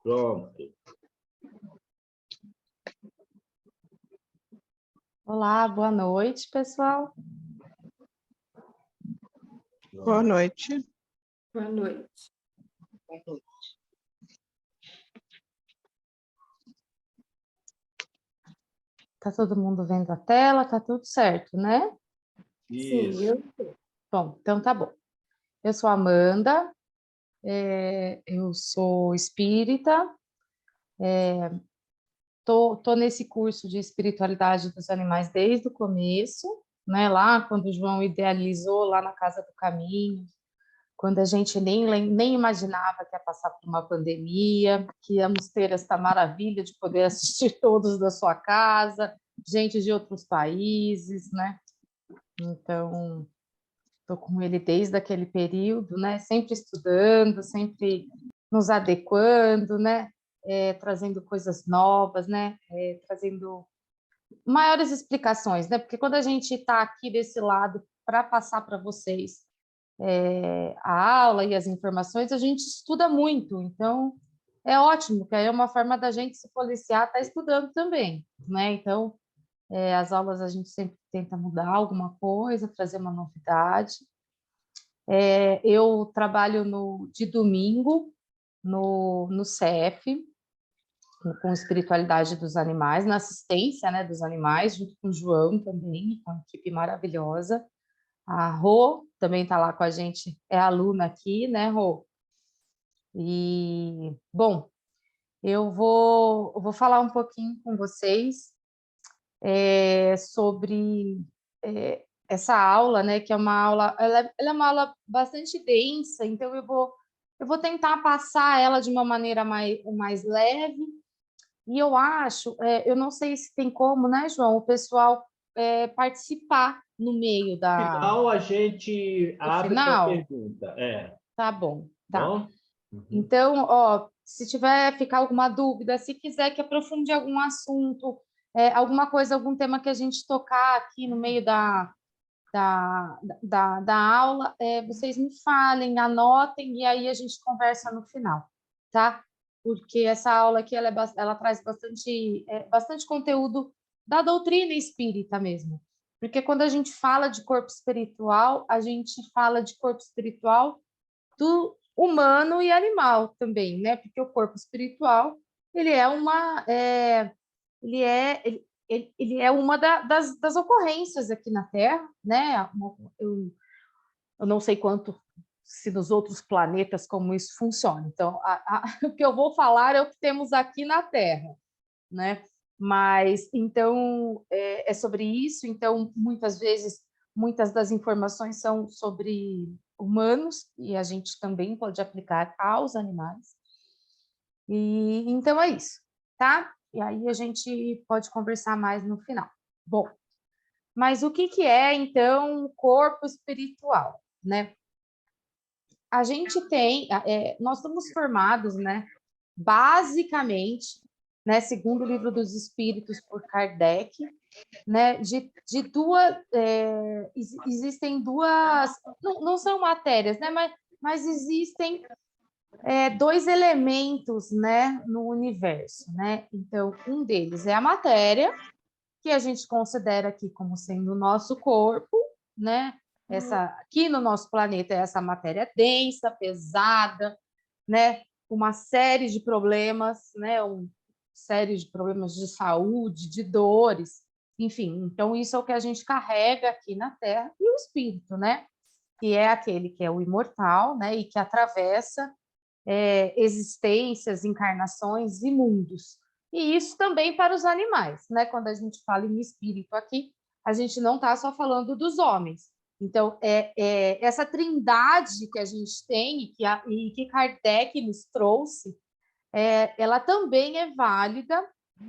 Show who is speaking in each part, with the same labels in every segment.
Speaker 1: Pronto.
Speaker 2: Olá, boa noite, pessoal.
Speaker 3: Boa noite.
Speaker 4: Boa noite.
Speaker 2: Tá todo mundo vendo a tela? Tá tudo certo, né?
Speaker 4: Sim,
Speaker 1: Isso.
Speaker 2: Bom, então tá bom. Eu sou a Amanda, eu sou espírita, tô nesse curso de espiritualidade dos animais desde o começo, né? Lá quando o João idealizou lá na Casa do Caminho, quando a gente nem imaginava que ia passar por uma pandemia, que íamos ter esta maravilha de poder assistir todos da sua casa, gente de outros países, né? Então, estou com ele desde aquele período, né? Sempre estudando, sempre nos adequando, né? Trazendo coisas novas, né? Trazendo maiores explicações, né? Porque quando a gente está aqui desse lado para passar para vocês a aula e as informações, a gente estuda muito, então é ótimo, que aí é uma forma da gente se policiar, tá estudando também, né? Então, as aulas a gente sempre tenta mudar alguma coisa, trazer uma novidade. Eu trabalho de domingo no CF, com espiritualidade dos animais, na assistência, né, dos animais, junto com o João também, com uma equipe maravilhosa. A Rô também está lá com a gente, é aluna aqui, né, Rô? E, bom, eu vou falar um pouquinho com vocês sobre essa aula, né, que é uma aula, ela é uma aula bastante densa, então eu vou tentar passar ela de uma maneira mais leve, e eu acho, eu não sei se tem como, né, João, o pessoal participar no meio
Speaker 1: No final, a gente abre para
Speaker 2: final.
Speaker 1: pergunta.
Speaker 2: Tá bom, tá.
Speaker 1: Bom? Uhum.
Speaker 2: Então, se ficar alguma dúvida, se quiser que aprofunde algum assunto, alguma coisa, algum tema que a gente tocar aqui no meio da aula, vocês me falem, anotem, e aí a gente conversa no final, tá? Porque essa aula aqui, ela traz bastante conteúdo da doutrina espírita mesmo. Porque quando a gente fala de corpo espiritual, a gente fala de corpo espiritual do humano e animal também, né? Porque o corpo espiritual, ele é ele é uma das ocorrências aqui na Terra, né? Eu não sei quanto se nos outros planetas como isso funciona. Então, o que eu vou falar é o que temos aqui na Terra, né? Mas então é sobre isso. Então, muitas vezes, muitas das informações são sobre humanos e a gente também pode aplicar aos animais. E então é isso, tá? E aí a gente pode conversar mais no final. Bom, mas o que é então o corpo espiritual, né? A gente tem, nós somos formados, né? Basicamente, né? Segundo o Livro dos Espíritos por Kardec, né? De duas, existem duas, não são matérias, né? Mas existem dois elementos, né, no universo, né? Então, um deles é a matéria, que a gente considera aqui como sendo o nosso corpo, né? Aqui no nosso planeta é essa matéria densa, pesada, né? Uma série de problemas, né? Série de problemas de saúde, de dores, enfim. Então, isso é o que a gente carrega aqui na Terra, e o espírito, né? Que é aquele que é o imortal, né? E que atravessa existências, encarnações e mundos. E isso também para os animais, né? Quando a gente fala em espírito aqui, a gente não está só falando dos homens. Então, essa trindade que a gente tem e que Kardec nos trouxe, ela também é válida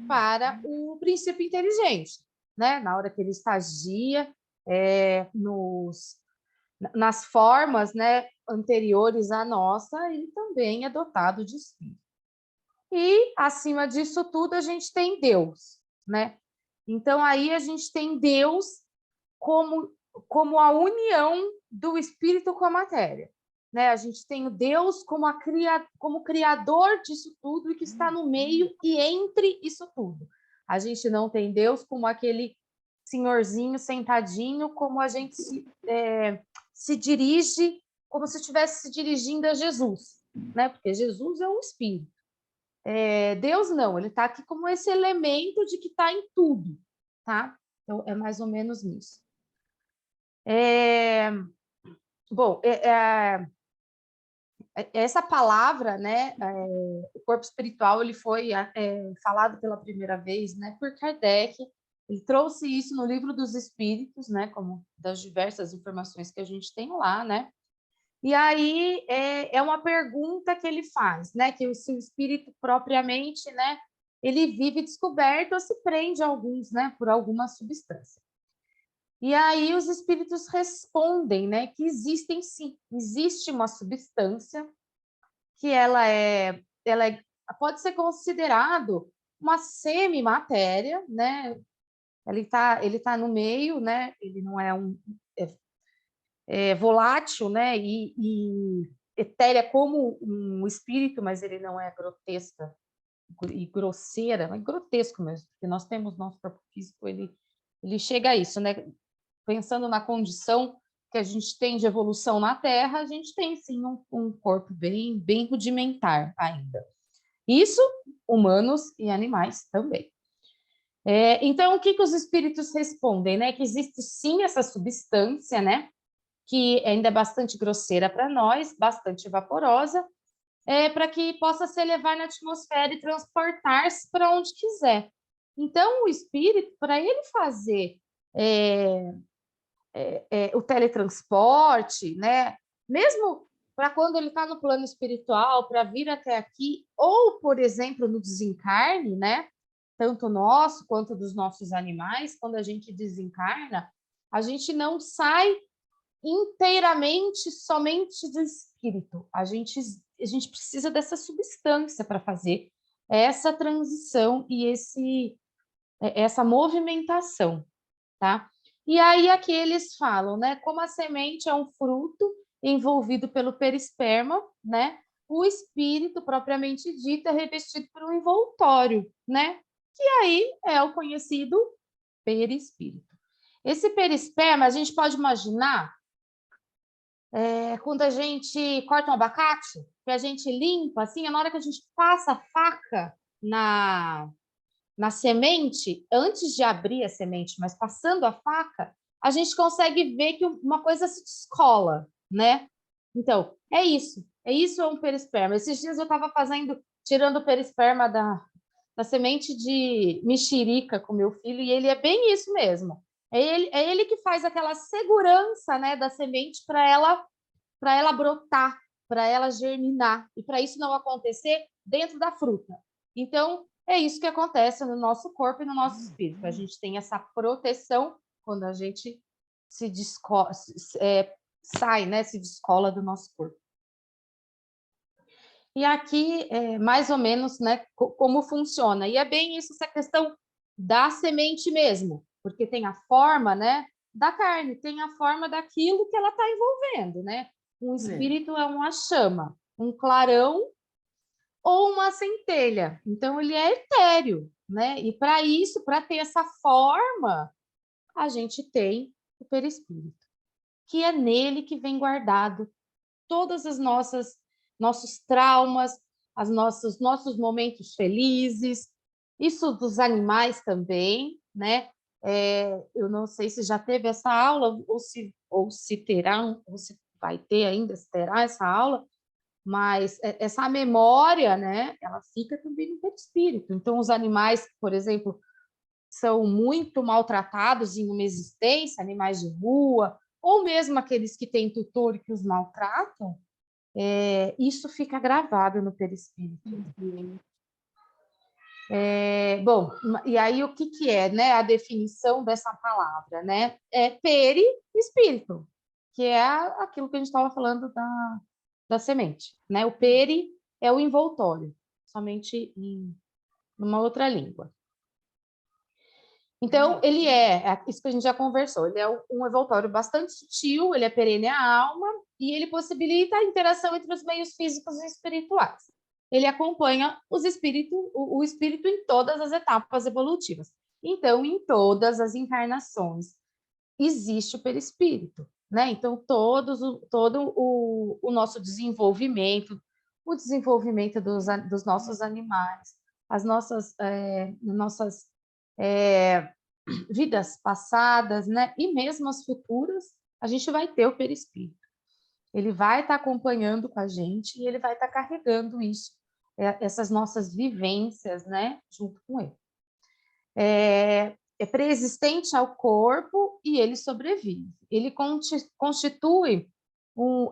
Speaker 2: para o princípio inteligente, né? Na hora que ele estagia nas formas, né, anteriores à nossa, ele também é dotado de espírito. E, acima disso tudo, a gente tem Deus, né? Então, aí a gente tem Deus como a união do espírito com a matéria. né? A gente tem o Deus como criador disso tudo e que está no meio e entre isso tudo. A gente não tem Deus como aquele senhorzinho sentadinho, como a gente se dirige, como se estivesse se dirigindo a Jesus, né? Porque Jesus é um espírito. Deus não, ele está aqui como esse elemento de que está em tudo, tá? Então, é mais ou menos nisso. Bom, essa palavra, né, o corpo espiritual, ele foi falado pela primeira vez, né, por Kardec. Ele trouxe isso no Livro dos Espíritos, né, como das diversas informações que a gente tem lá, né. E aí é uma pergunta que ele faz, né, que o seu espírito propriamente, né, ele vive descoberto ou se prende a alguns, né, por alguma substância. E aí os espíritos respondem, né, que existem sim, existe uma substância que ela pode ser considerado uma semimatéria, né? Ele tá no meio, né? Ele não é volátil, né? E etérea como um espírito, mas ele não é grotesca e grosseira, mas grotesco mesmo, porque nós temos nosso corpo físico, ele chega a isso, né? Pensando na condição que a gente tem de evolução na Terra, a gente tem sim um corpo bem rudimentar ainda. Isso, humanos e animais também. Então, o que os espíritos respondem, né? Que existe sim essa substância, né? Que ainda é bastante grosseira para nós, bastante vaporosa, para que possa se elevar na atmosfera e transportar-se para onde quiser. Então, o espírito, para ele fazer o teletransporte, né? Mesmo para quando ele está no plano espiritual, para vir até aqui, ou, por exemplo, no desencarne, né? Tanto nosso quanto dos nossos animais, quando a gente desencarna, a gente não sai inteiramente somente do espírito. A gente precisa dessa substância para fazer essa transição e essa movimentação, tá? E aí aqui eles falam, né? Como a semente é um fruto envolvido pelo perisperma, né? O espírito propriamente dito é revestido por um envoltório, né? Que aí é o conhecido perispírito. Esse perisperma a gente pode imaginar quando a gente corta um abacate, que a gente limpa, assim, na hora que a gente passa a faca na semente, antes de abrir a semente, mas passando a faca, a gente consegue ver que uma coisa se descola, né? Então, é isso é um perisperma. Esses dias eu estava tirando o perisperma da semente de mexerica com meu filho, e ele é bem isso mesmo. É ele que faz aquela segurança, né, da semente para ela brotar, para ela germinar, e para isso não acontecer dentro da fruta. Então, é isso que acontece no nosso corpo e no nosso espírito. A gente tem essa proteção quando a gente sai, né, se descola do nosso corpo. E aqui, mais ou menos, né, como funciona. E é bem isso, essa questão da semente mesmo, porque tem a forma, né, da carne, tem a forma daquilo que ela está envolvendo, né? Um espírito é uma chama, um clarão ou uma centelha. Então, ele é etéreo, né? E para isso, para ter essa forma, a gente tem o perispírito, que é nele que vem guardado todas as nossos traumas, nossos momentos felizes, isso dos animais também, né? Eu não sei se já teve essa aula ou se terá, ou se vai ter ainda, se terá essa aula, mas essa memória, né, ela fica também no perispírito. Então, os animais, por exemplo, são muito maltratados em uma existência, animais de rua, ou mesmo aqueles que têm tutor e que os maltratam, isso fica gravado no perispírito. Bom, e aí o que é, né, a definição dessa palavra, né? É perispírito, que é aquilo que a gente estava falando da semente, né? O peri é o envoltório, somente em uma outra língua. Então, ele isso que a gente já conversou, ele é um envoltório bastante sutil, ele é perene à alma, e ele possibilita a interação entre os meios físicos e espirituais. Ele acompanha o espírito em todas as etapas evolutivas. Então, em todas as encarnações, existe o perispírito, né? Então, todo o nosso desenvolvimento, o desenvolvimento dos nossos animais, as nossas vidas passadas, né? E mesmo as futuras, a gente vai ter o perispírito. Ele vai estar acompanhando com a gente e ele vai estar carregando isso, essas nossas vivências, né? Junto com ele. É preexistente ao corpo e ele sobrevive. Ele constitui o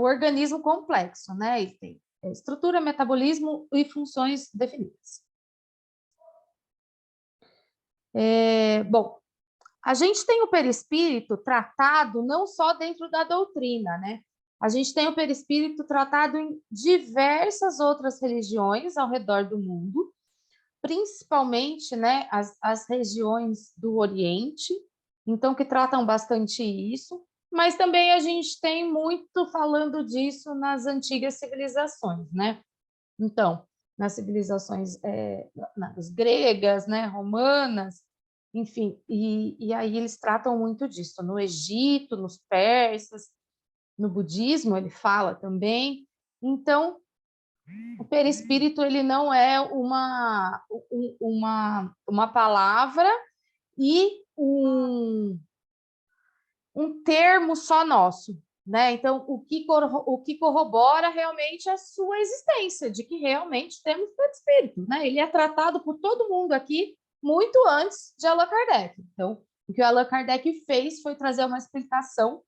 Speaker 2: organismo complexo, né? Ele tem estrutura, metabolismo e funções definidas. Bom, a gente tem o perispírito tratado não só dentro da doutrina, né? A gente tem o perispírito tratado em diversas outras religiões ao redor do mundo, principalmente, né, as regiões do Oriente, então, que tratam bastante isso, mas também a gente tem muito falando disso nas antigas civilizações, né? Então, nas civilizações nas gregas, né, romanas, enfim, e aí eles tratam muito disso, no Egito, nos persas, no budismo ele fala também. Então, o perispírito ele não é uma palavra e um termo só nosso, né? Então, o que corrobora realmente a sua existência, de que realmente temos perispírito, né? Ele é tratado por todo mundo aqui muito antes de Allan Kardec. Então, o que o Allan Kardec fez foi trazer uma explicação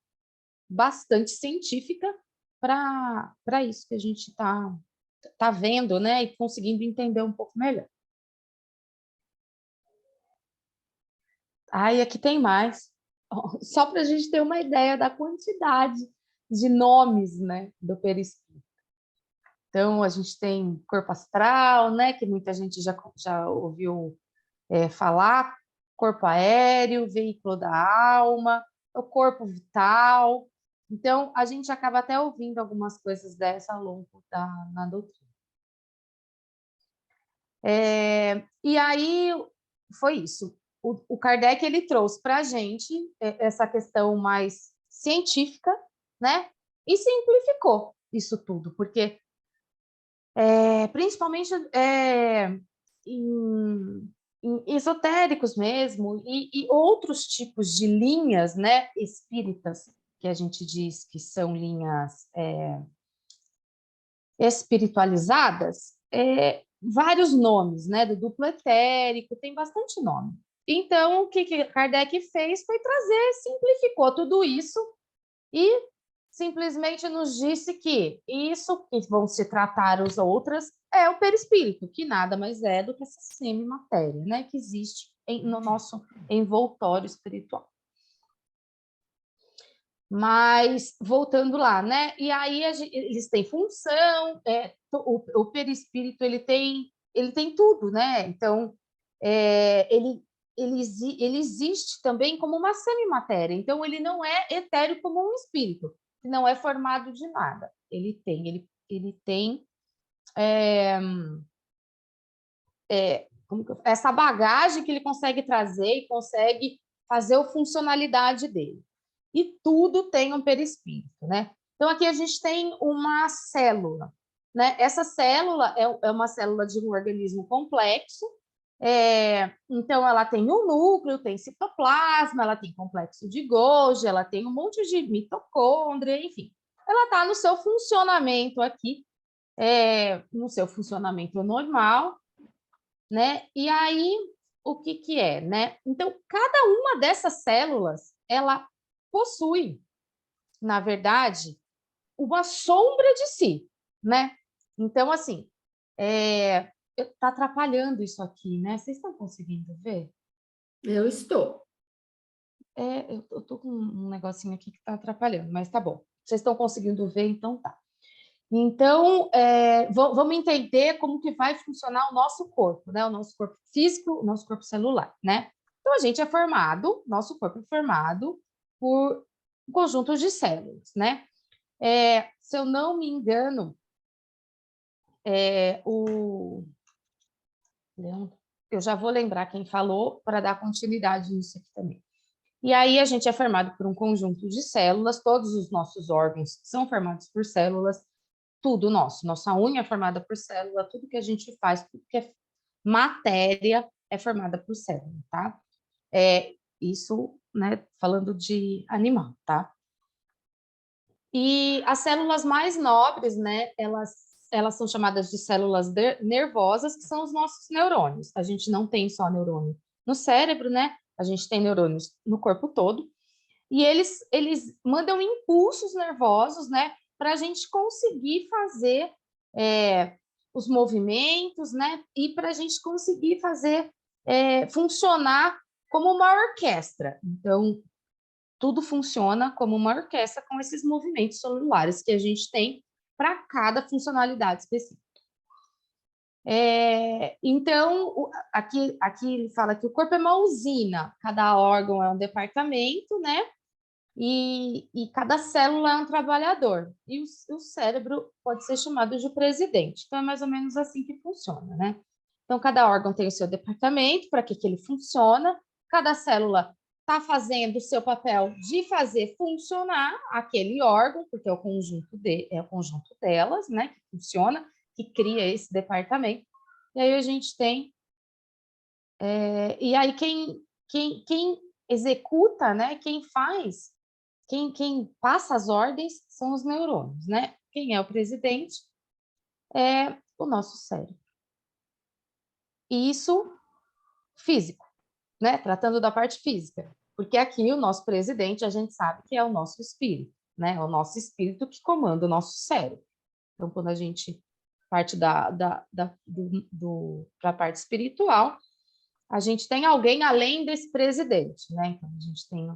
Speaker 2: bastante científica para isso que a gente está vendo, né? E conseguindo entender um pouco melhor. Aí aqui tem mais, só para a gente ter uma ideia da quantidade de nomes, né, do perispírito. Então, a gente tem corpo astral, né, que muita gente já ouviu falar, corpo aéreo, veículo da alma, o corpo vital. Então, a gente acaba até ouvindo algumas coisas dessa ao longo na doutrina. E aí, foi isso. O Kardec ele trouxe para a gente essa questão mais científica, né? E simplificou isso tudo, porque principalmente em esotéricos mesmo e outros tipos de linhas, né, espíritas, que a gente diz que são linhas espiritualizadas, vários nomes, né, do duplo etérico, tem bastante nome. Então, o que Kardec fez foi simplificou tudo isso e simplesmente nos disse que isso que vão se tratar as outras é o perispírito, que nada mais é do que essa semimatéria, né, que existe no nosso envoltório espiritual. Mas, voltando lá, né? E aí eles têm função, o perispírito ele tem tudo, né? Então, ele existe também como uma semimatéria. Então, ele não é etéreo como um espírito, que não é formado de nada. Ele tem essa bagagem que ele consegue trazer e consegue fazer a funcionalidade dele. E tudo tem um perispírito, né? Então, aqui a gente tem uma célula, né? Essa célula é uma célula de um organismo complexo, então ela tem um núcleo, tem citoplasma, ela tem complexo de Golgi, ela tem um monte de mitocôndria, enfim. Ela está no seu funcionamento aqui, no seu funcionamento normal, né? E aí, o que é, né? Então, cada uma dessas células, ela possui, na verdade, uma sombra de si, né? Então, assim, tá atrapalhando isso aqui, né? Vocês estão conseguindo ver?
Speaker 4: Eu estou.
Speaker 2: Eu tô com um negocinho aqui que tá atrapalhando, mas tá bom. Vocês estão conseguindo ver, então tá. Então, vamos entender como que vai funcionar o nosso corpo, né? O nosso corpo físico, o nosso corpo celular, né? Então, a gente nosso corpo é formado por um conjunto de células, né? Se eu não me engano, eu já vou lembrar quem falou para dar continuidade nisso aqui também. E aí a gente é formado por um conjunto de células, todos os nossos órgãos são formados por células, tudo nosso, nossa unha é formada por célula, tudo que a gente faz, tudo que é matéria é formada por célula, tá? Isso, né, falando de animal, tá? E as células mais nobres, né, elas são chamadas de células nervosas, que são os nossos neurônios. A gente não tem só neurônio no cérebro, né? A gente tem neurônios no corpo todo. E eles mandam impulsos nervosos, né, para a gente conseguir fazer os movimentos, né, e para a gente conseguir fazer funcionar como uma orquestra. Então, tudo funciona como uma orquestra com esses movimentos celulares que a gente tem para cada funcionalidade específica. Então, aqui ele fala que o corpo é uma usina, cada órgão é um departamento, né? E cada célula é um trabalhador. E o cérebro pode ser chamado de presidente. Então, é mais ou menos assim que funciona, né? Então, cada órgão tem o seu departamento, para que ele funciona. Cada célula está fazendo o seu papel de fazer funcionar aquele órgão, porque é o conjunto delas, né? Que funciona, que cria esse departamento. E aí a gente tem... e aí quem executa, né? Quem faz... Quem passa as ordens são os neurônios, né? Quem é o presidente é o nosso cérebro. E isso físico, né? Tratando da parte física. Porque aqui o nosso presidente, a gente sabe que é o nosso espírito, né? É o nosso espírito que comanda o nosso cérebro. Então, quando a gente parte para a parte espiritual, a gente tem alguém além desse presidente, né? Então, a gente tem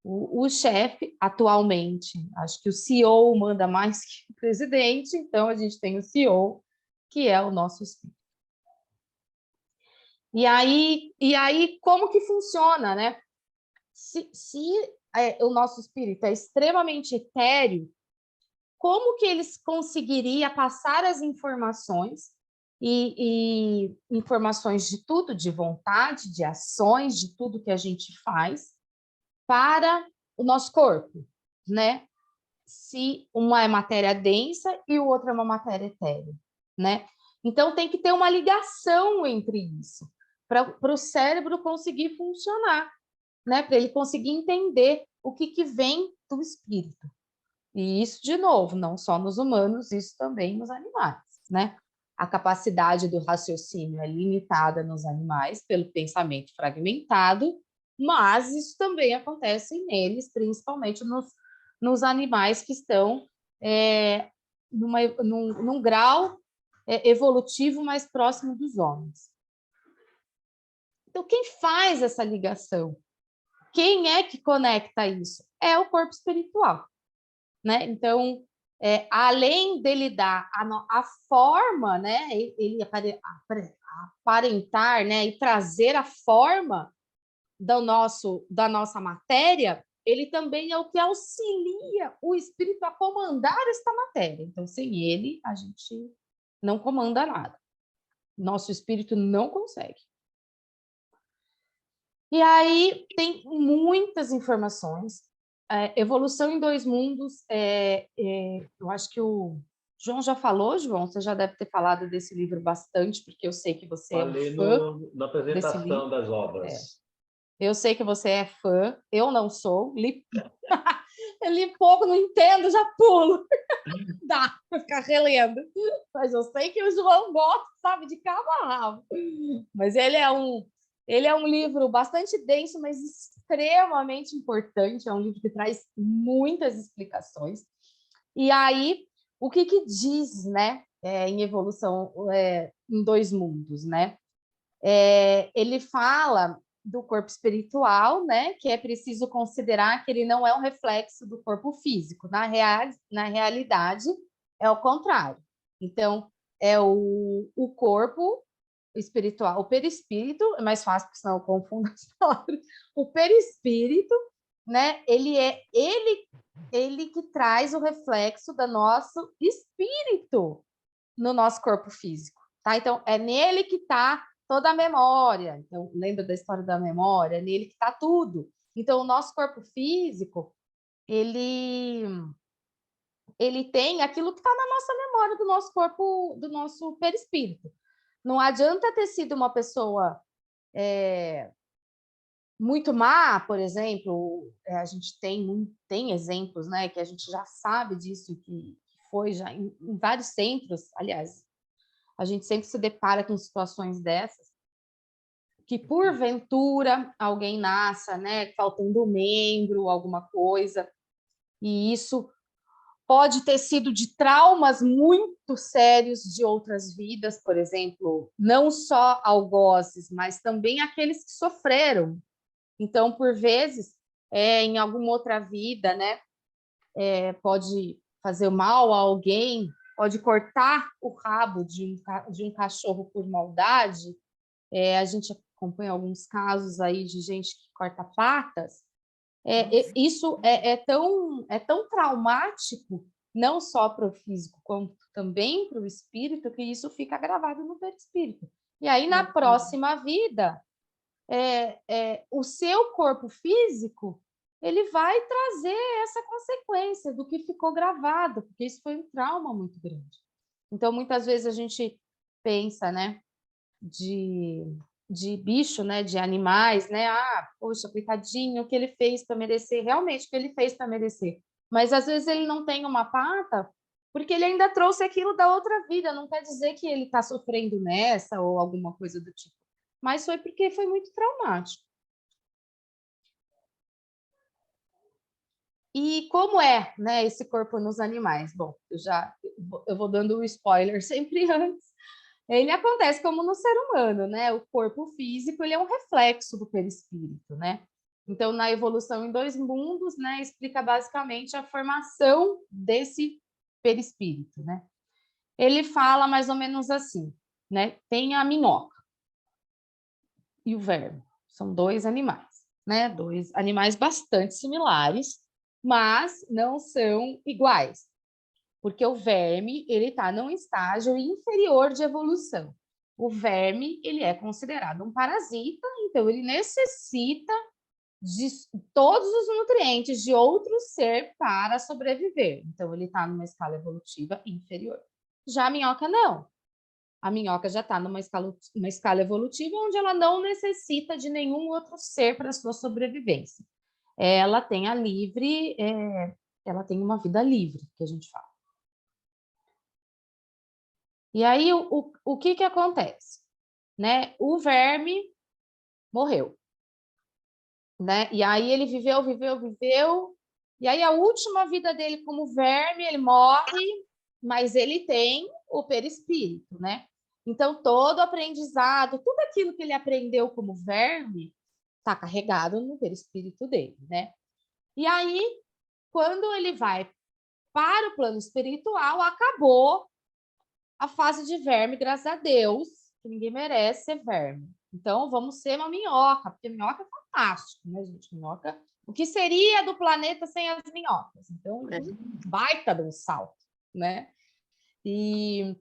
Speaker 2: o chefe, atualmente, acho que o CEO manda mais que o presidente, então a gente tem o CEO, que é o nosso espírito. E aí como que funciona, né? Se o nosso espírito é extremamente etéreo, como que eles conseguiria passar as informações e informações de tudo, de vontade, de ações, de tudo que a gente faz, para o nosso corpo, né? Se uma é matéria densa e o outro é uma matéria etérea, né? Então, tem que ter uma ligação entre isso, para o cérebro conseguir funcionar, né? Para ele conseguir entender o que vem do espírito. E isso, de novo, não só nos humanos, isso também nos animais, né? A capacidade do raciocínio é limitada nos animais pelo pensamento fragmentado, mas isso também acontece neles, principalmente nos animais que estão num grau evolutivo mais próximo dos homens. Então, quem faz essa ligação? Quem é que conecta isso? É o corpo espiritual, né? Então, além dele dar a forma, né? Ele aparentar, né? E trazer a forma da nossa matéria, ele também é o que auxilia o espírito a comandar esta matéria. Então, sem ele, a gente não comanda nada. Nosso espírito não consegue. E aí tem muitas informações. Evolução em Dois Mundos, eu acho que o João já falou, João, você já deve ter falado desse livro bastante, porque eu sei que você
Speaker 1: Falei
Speaker 2: é um fã
Speaker 1: na apresentação das obras.
Speaker 2: Eu sei que você é fã, eu não sou, eu li pouco, não entendo, já pulo. Dá para ficar relendo. Mas eu sei que o João gosta, sabe, de cabo a rabo. Mas ele é um livro bastante denso, mas extremamente importante. É um livro que traz muitas explicações. E aí, o que diz, né, em Evolução em Dois Mundos, né? Ele fala do corpo espiritual, né, que é preciso considerar que ele não é um reflexo do corpo físico. Na realidade, é o contrário. Então, é o corpo espiritual, o perispírito, é mais fácil, porque senão eu confundo as palavras, o perispírito né? Ele que traz o reflexo do nosso espírito no nosso corpo físico, tá? Então, é nele que está toda a memória. Então, lembra da história da memória? É nele que está tudo. Então, o nosso corpo físico, ele tem aquilo que está na nossa memória do nosso corpo, do nosso perispírito. Não adianta ter sido uma pessoa muito má, por exemplo, a gente tem exemplos, né, que a gente já sabe disso, que foi já em vários centros, aliás, a gente sempre se depara com situações dessas, que porventura alguém nasça, né, faltando um membro, alguma coisa, e isso pode ter sido de traumas muito sérios de outras vidas, por exemplo, não só algozes, mas também aqueles que sofreram. Então, por vezes, em alguma outra vida, né, pode fazer mal a alguém, pode cortar o rabo de um cachorro por maldade. A gente acompanha alguns casos aí de gente que corta patas. Isso é tão traumático, não só para o físico, como também para o espírito, que isso fica gravado no perispírito. E aí, na próxima vida, o seu corpo físico ele vai trazer essa consequência do que ficou gravado, porque isso foi um trauma muito grande. Então, muitas vezes a gente pensa, né, de bicho, né, de animais, né? Ah, poxa, coitadinho, o que ele fez para merecer, realmente o que ele fez para merecer. Mas às vezes ele não tem uma pata porque ele ainda trouxe aquilo da outra vida, não quer dizer que ele está sofrendo nessa ou alguma coisa do tipo. Mas foi porque foi muito traumático. E como é, né, esse corpo nos animais? Bom, eu vou dando um spoiler sempre antes. Ele acontece como no ser humano, né? O corpo físico ele é um reflexo do perispírito, né? Então, na evolução em dois mundos, né, explica basicamente a formação desse perispírito, né? Ele fala mais ou menos assim, né? Tem a minhoca e o verme, são dois animais, né? Dois animais bastante similares, mas não são iguais, porque o verme ele está num estágio inferior de evolução. O verme ele é considerado um parasita, então ele necessita de todos os nutrientes de outro ser para sobreviver. Então ele está numa escala evolutiva inferior. Já a minhoca não. A minhoca já está numa escala evolutiva onde ela não necessita de nenhum outro ser para sua sobrevivência. Ela tem ela tem uma vida livre, que a gente fala. E aí, o que acontece? Né? O verme morreu. Né? E aí ele viveu, e aí a última vida dele como verme, ele morre, mas ele tem o perispírito, né? Então, todo aprendizado, tudo aquilo que ele aprendeu como verme, está carregado no perispírito dele, né? E aí, quando ele vai para o plano espiritual, acabou a fase de verme, graças a Deus, que ninguém merece ser verme. Então, vamos ser uma minhoca, porque minhoca é fantástico, né, gente? Minhoca, o que seria do planeta sem as minhocas? Então, baita de um salto, né? E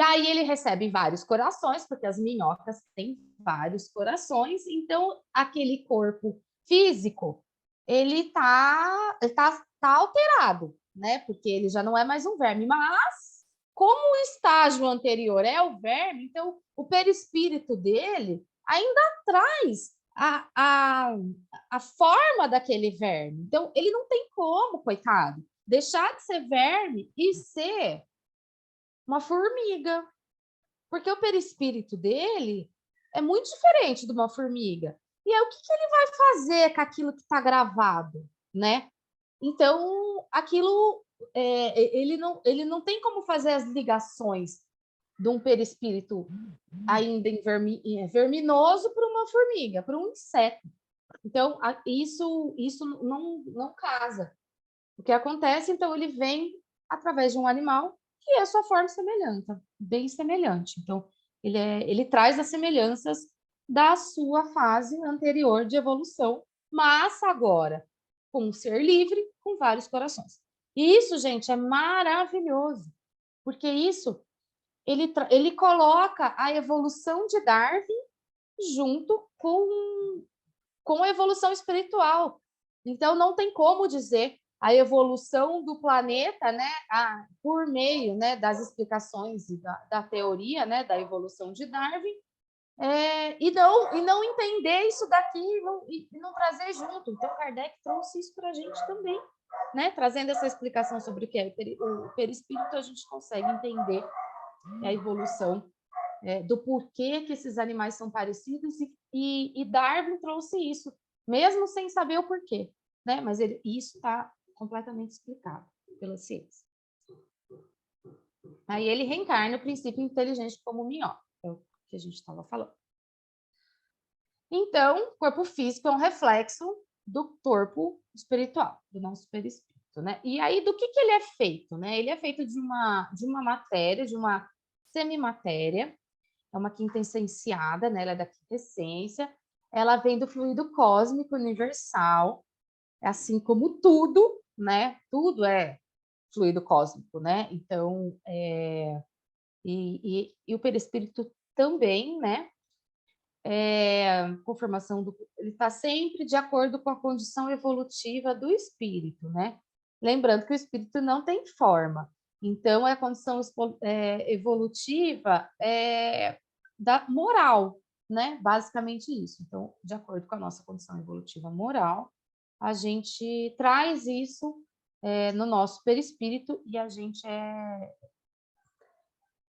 Speaker 2: aí ele recebe vários corações, porque as minhocas têm vários corações, então aquele corpo físico, ele tá alterado, né? Porque ele já não é mais um verme, mas como o estágio anterior é o verme, então o perispírito dele ainda traz a forma daquele verme. Então, ele não tem como, coitado, deixar de ser verme e ser uma formiga. Porque o perispírito dele é muito diferente de uma formiga. E aí, o que ele vai fazer com aquilo que está gravado, né? Então, aquilo ele não tem como fazer as ligações de um perispírito ainda verminoso para uma formiga, para um inseto. Então, isso não casa. O que acontece, então, ele vem através de um animal que é a sua forma semelhante, bem semelhante. Então, ele traz as semelhanças da sua fase anterior de evolução, mas agora, com um ser livre, com vários corações. E isso, gente, é maravilhoso, porque isso ele coloca a evolução de Darwin junto com a evolução espiritual. Então, não tem como dizer a evolução do planeta, né, por meio, né, das explicações e da teoria, né, da evolução de Darwin, e não entender isso daqui e não trazer junto. Então, Kardec trouxe isso para a gente também, né, trazendo essa explicação sobre o que é o perispírito, a gente consegue entender a evolução do porquê que esses animais são parecidos, e Darwin trouxe isso, mesmo sem saber o porquê, né? Mas isso está completamente explicado pela ciência. Aí ele reencarna o princípio inteligente como minhoca, é o que a gente estava falando. Então, o corpo físico é um reflexo do corpo espiritual, do nosso perispírito, né? E aí, do que ele é feito, né? Ele é feito de uma matéria, de uma semimatéria, é uma quinta essenciada, né? Ela é da quinta essência, ela vem do fluido cósmico universal, assim como tudo, né? Tudo é fluido cósmico, né? Então, e o perispírito também, né? Conformação ele está sempre de acordo com a condição evolutiva do espírito, né? Lembrando que o espírito não tem forma, então a condição evolutiva da moral, né? Basicamente isso. Então, de acordo com a nossa condição evolutiva moral, a gente traz isso no nosso perispírito e a gente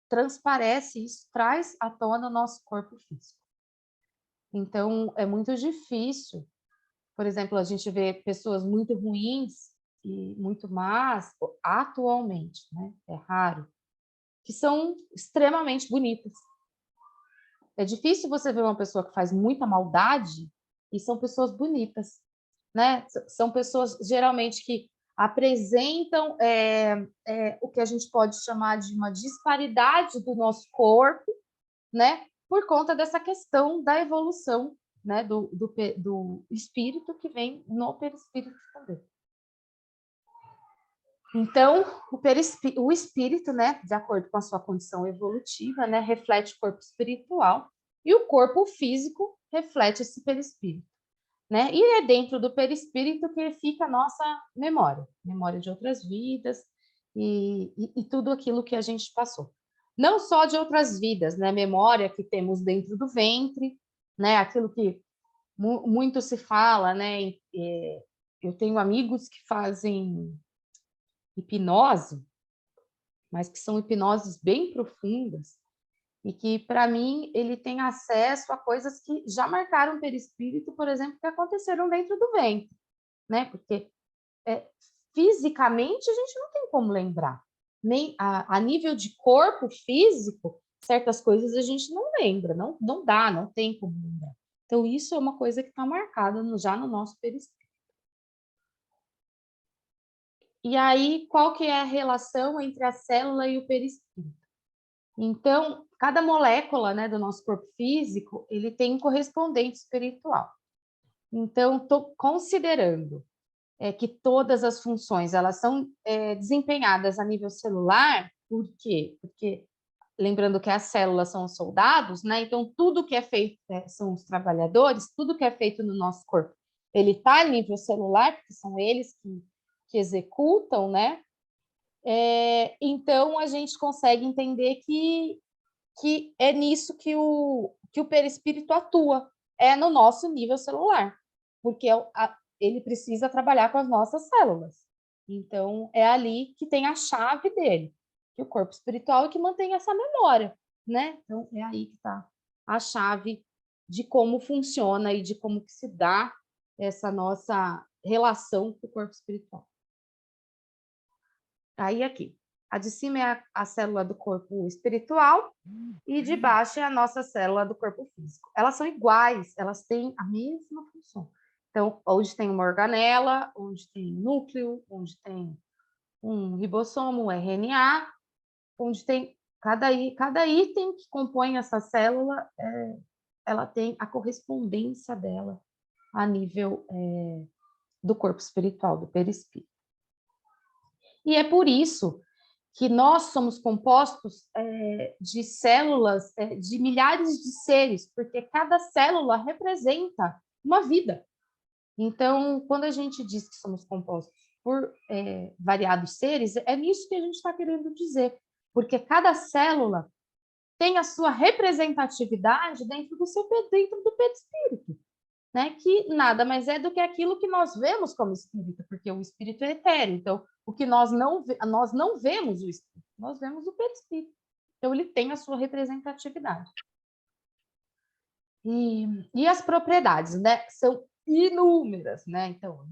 Speaker 2: transparece isso, traz à tona o nosso corpo físico. Então, é muito difícil, por exemplo, a gente vê pessoas muito ruins e muito más atualmente, né? É raro, que são extremamente bonitas. É difícil você ver uma pessoa que faz muita maldade e são pessoas bonitas, né? São pessoas, geralmente, que apresentam o que a gente pode chamar de uma disparidade do nosso corpo, né? Por conta dessa questão da evolução, né? do espírito que vem no perispírito também. Então, o espírito, né, de acordo com a sua condição evolutiva, né, reflete o corpo espiritual, e o corpo físico reflete esse perispírito, né? E é dentro do perispírito que fica a nossa memória de outras vidas e tudo aquilo que a gente passou. Não só de outras vidas, né? Memória que temos dentro do ventre, né? Aquilo que muito se fala, né? Eu tenho amigos que fazem hipnose, mas que são hipnoses bem profundas, e que, para mim, ele tem acesso a coisas que já marcaram o perispírito, por exemplo, que aconteceram dentro do ventre, né? Porque fisicamente a gente não tem como lembrar. Nem a nível de corpo físico, certas coisas a gente não lembra, não dá, não tem como lembrar. Então, isso é uma coisa que está marcada já no nosso perispírito. E aí, qual que é a relação entre a célula e o perispírito? Então, cada molécula, né, do nosso corpo físico, ele tem um correspondente espiritual. Então, estou considerando que todas as funções elas são desempenhadas a nível celular. Por quê? Porque, lembrando que as células são os soldados, né? Então, tudo que é feito são os trabalhadores, tudo que é feito no nosso corpo, ele está a nível celular, porque são eles que executam, né? Então, a gente consegue entender que é nisso que o perispírito atua, no nosso nível celular, porque ele precisa trabalhar com as nossas células. Então, é ali que tem a chave dele, que o corpo espiritual é que mantém essa memória, né? Então, é aí que está a chave de como funciona e de como que se dá essa nossa relação com o corpo espiritual. Aí, aqui. A de cima é a célula do corpo espiritual e de baixo é a nossa célula do corpo físico. Elas são iguais, elas têm a mesma função. Então, onde tem uma organela, onde tem núcleo, onde tem um ribossomo, um RNA, onde tem cada item que compõe essa célula, ela tem a correspondência dela a nível do corpo espiritual, do perispírito. E é por isso que nós somos compostos de células, de milhares de seres, porque cada célula representa uma vida. Então, quando a gente diz que somos compostos por variados seres, é nisso que a gente está querendo dizer, porque cada célula tem a sua representatividade dentro do perispírito, né? Que nada mais é do que aquilo que nós vemos como espírito, porque o espírito é etéreo. Então, o que nós não vemos o espírito, nós vemos o perispírito. Então, ele tem a sua representatividade. E as propriedades, né? São inúmeras, né? Então,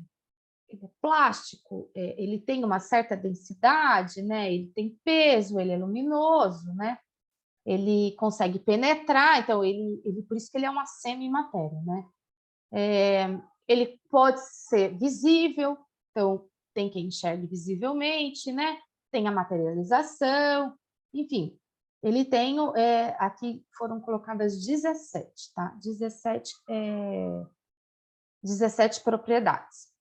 Speaker 2: ele é plástico, ele tem uma certa densidade, né? Ele tem peso, ele é luminoso, né? Ele consegue penetrar, então por isso que ele é uma semimatéria, né? Ele pode ser visível, então tem quem enxergue visivelmente, né? Tem a materialização, enfim, ele tem, aqui foram colocadas 17, tá? 17 propriedades.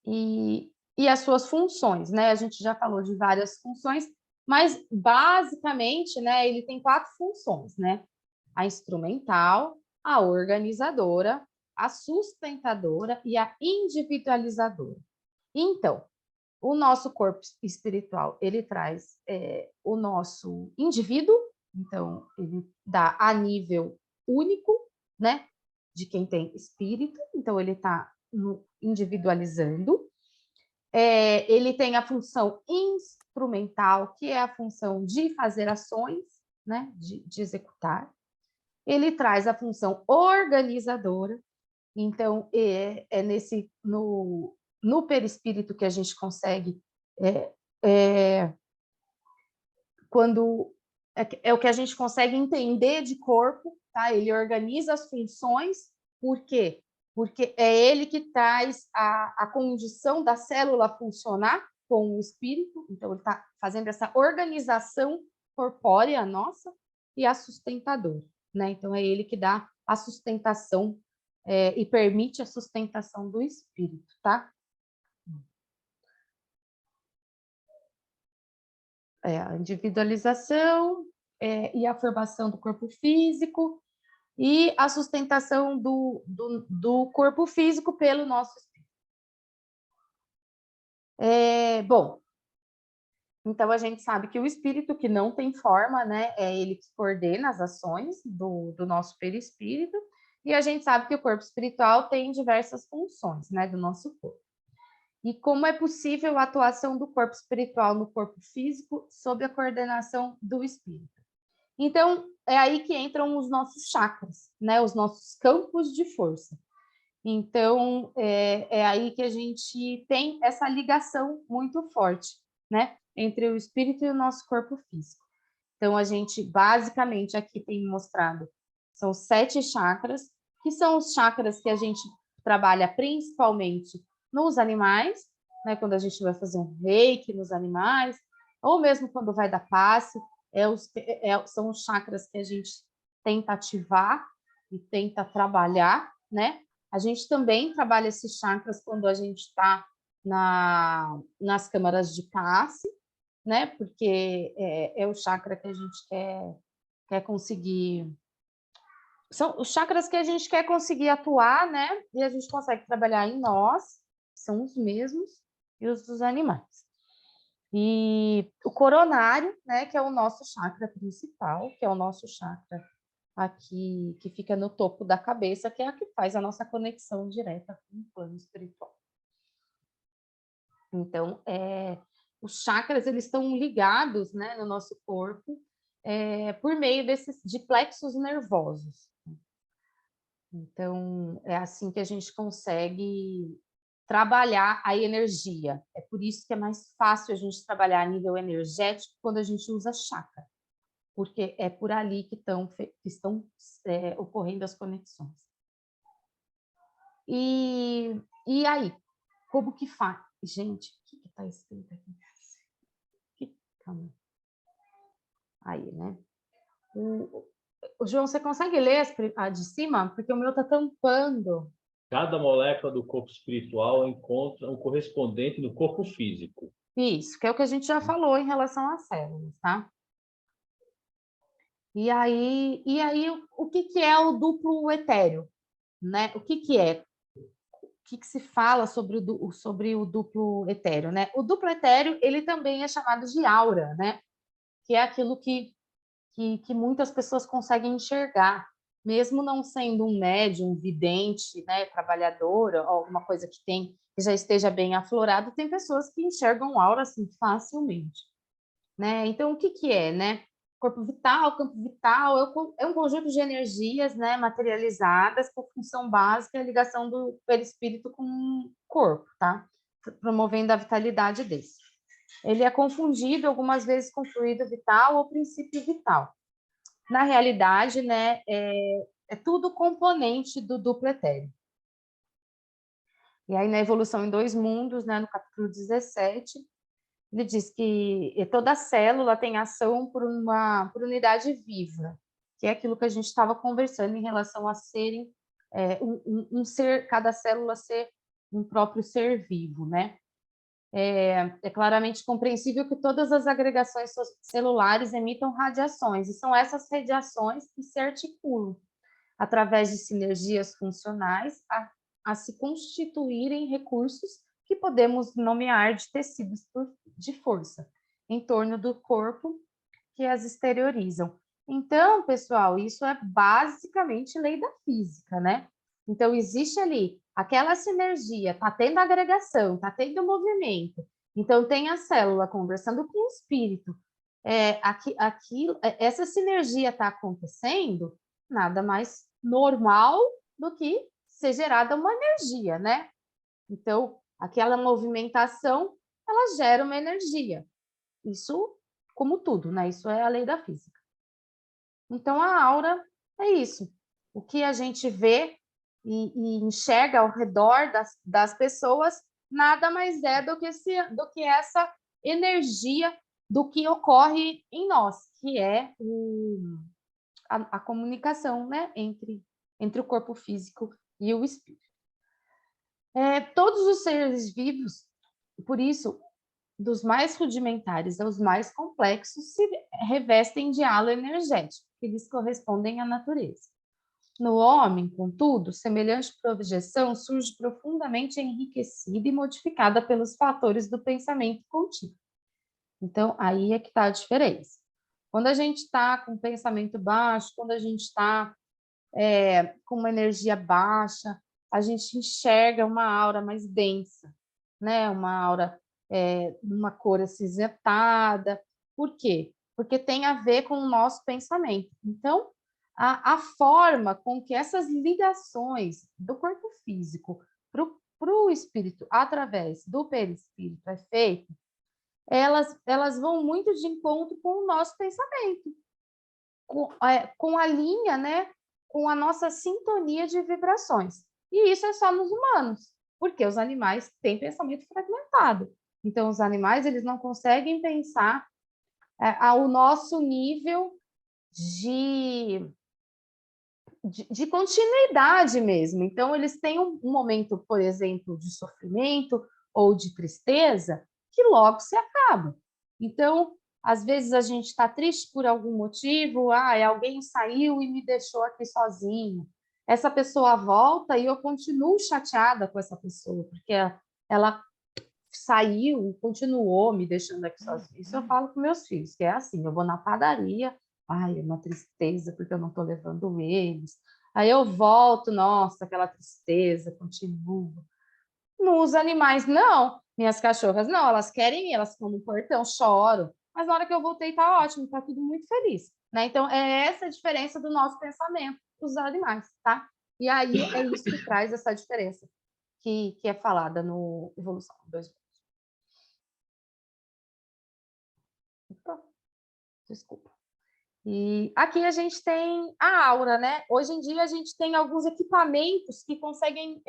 Speaker 2: E as suas funções, né? A gente já falou de várias funções, mas basicamente, né, ele tem 4 funções, né? A instrumental, a organizadora, a sustentadora e a individualizadora. Então, o nosso corpo espiritual, ele traz o nosso indivíduo, então ele dá a nível único, né, de quem tem espírito, então ele está individualizando. Ele tem a função instrumental, que é a função de fazer ações, né, de executar. Ele traz a função organizadora, então no perispírito que a gente consegue quando é o que a gente consegue entender de corpo, tá? Ele organiza as funções, por quê? Porque é ele que traz a condição da célula funcionar com o espírito, então ele está fazendo essa organização corpórea nossa e a sustentadora, né? Então é ele que dá a sustentação e permite a sustentação do espírito, tá? A individualização e a formação do corpo físico e a sustentação do corpo físico pelo nosso espírito. Bom, então a gente sabe que o espírito que não tem forma, né, é ele que coordena as ações do nosso perispírito, e a gente sabe que o corpo espiritual tem diversas funções, né, do nosso corpo. E como é possível a atuação do corpo espiritual no corpo físico sob a coordenação do espírito. Então, é aí que entram os nossos chakras, né? Os nossos campos de força. Então, é aí que a gente tem essa ligação muito forte, né? Entre o espírito e o nosso corpo físico. Então, a gente, basicamente, aqui tem mostrado, são 7 chakras, que são os chakras que a gente trabalha principalmente nos animais, né? Quando a gente vai fazer um reiki nos animais, ou mesmo quando vai dar passe, são os chakras que a gente tenta ativar e tenta trabalhar, né? A gente também trabalha esses chakras quando a gente está nas câmaras de passe, né? Porque é o chakra que a gente quer conseguir. São os chakras que a gente quer conseguir atuar, né? E a gente consegue trabalhar em nós, são os mesmos, e os dos animais. E o coronário, né? Que é o nosso chakra principal, que é o nosso chakra aqui, que fica no topo da cabeça, que é a que faz a nossa conexão direta com o plano espiritual. Então, os chakras, eles estão ligados, né, no nosso corpo por meio de plexos nervosos. Então, é assim que a gente consegue trabalhar a energia. É por isso que é mais fácil a gente trabalhar a nível energético quando a gente usa chakra, porque é por ali que estão ocorrendo as conexões. E aí, como que faz? Gente, o que está escrito aqui? Calma. Aí, né? O João, você consegue ler a de cima? Porque o meu está tampando.
Speaker 1: Cada molécula do corpo espiritual encontra um correspondente no corpo físico.
Speaker 2: Isso, que é o que a gente já falou em relação às células, tá? E aí o que que é o duplo etéreo, né? O que que é? O que que se fala sobre o duplo etéreo, né? O duplo etéreo, ele também é chamado de aura, né? Que é aquilo que muitas pessoas conseguem enxergar, mesmo não sendo um médium, um vidente, né, trabalhadora, ou alguma coisa que já esteja bem aflorado, tem pessoas que enxergam aura assim facilmente, né? Então o que que é, né? Corpo vital, campo vital é um conjunto de energias, né, materializadas com função básica, a ligação do perispírito com o corpo, tá? Promovendo a vitalidade desse. Ele é confundido algumas vezes com fluido vital ou princípio vital. Na realidade, né, é tudo componente do duplo etéreo. E aí, na Evolução em Dois Mundos, né, no capítulo 17, ele diz que toda célula tem ação por unidade viva, que é aquilo que a gente estava conversando em relação a serem um ser, cada célula ser um próprio ser vivo, né? É claramente compreensível que todas as agregações celulares emitam radiações, e são essas radiações que se articulam através de sinergias funcionais a se constituírem recursos que podemos nomear de tecidos de força em torno do corpo que as exteriorizam. Então, pessoal, isso é basicamente lei da física, né? Então, existe ali aquela sinergia, está tendo agregação, está tendo movimento. Então, tem a célula conversando com o espírito. Essa sinergia está acontecendo, nada mais normal do que ser gerada uma energia, né? Então, aquela movimentação, ela gera uma energia. Isso, como tudo, né? Isso é a lei da física. Então, a aura é isso. O que a gente vê e enxerga ao redor das pessoas nada mais é do que essa energia do que ocorre em nós, que é a comunicação, né, entre o corpo físico e o espírito. Todos os seres vivos, por isso, dos mais rudimentares aos mais complexos, se revestem de halo energético, que lhes correspondem à natureza. No homem, contudo, semelhante projeção surge profundamente enriquecida e modificada pelos fatores do pensamento contínuo. Então, aí é que está a diferença. Quando a gente está com pensamento baixo, quando a gente está com uma energia baixa, a gente enxerga uma aura mais densa, né? Uma aura uma cor acinzentada. Por quê? Porque tem a ver com o nosso pensamento. Então, a forma com que essas ligações do corpo físico para o espírito, através do perispírito, é feito, elas vão muito de encontro com o nosso pensamento, com a linha, né? Com a nossa sintonia de vibrações. E isso é só nos humanos, porque os animais têm pensamento fragmentado. Então, os animais eles não conseguem pensar ao nosso nível de continuidade mesmo. Então, eles têm um momento, por exemplo, de sofrimento ou de tristeza que logo se acaba. Então, às vezes a gente está triste por algum motivo, alguém saiu e me deixou aqui sozinho. Essa pessoa volta e eu continuo chateada com essa pessoa, porque ela saiu e continuou me deixando aqui sozinha. Isso eu falo com meus filhos, que é assim, eu vou na padaria, é uma tristeza porque eu não estou levando eles. Aí eu volto, nossa, aquela tristeza continua. Nos animais, não. Minhas cachorras, não, elas querem ir, elas ficam no portão, choram. Mas na hora que eu voltei, tá ótimo, tá tudo muito feliz. Né? Então, é essa a diferença do nosso pensamento dos animais, tá? E aí é isso que traz essa diferença que é falada no Evolução 2. Desculpa. E aqui a gente tem a aura, né? Hoje em dia a gente tem alguns equipamentos que conseguem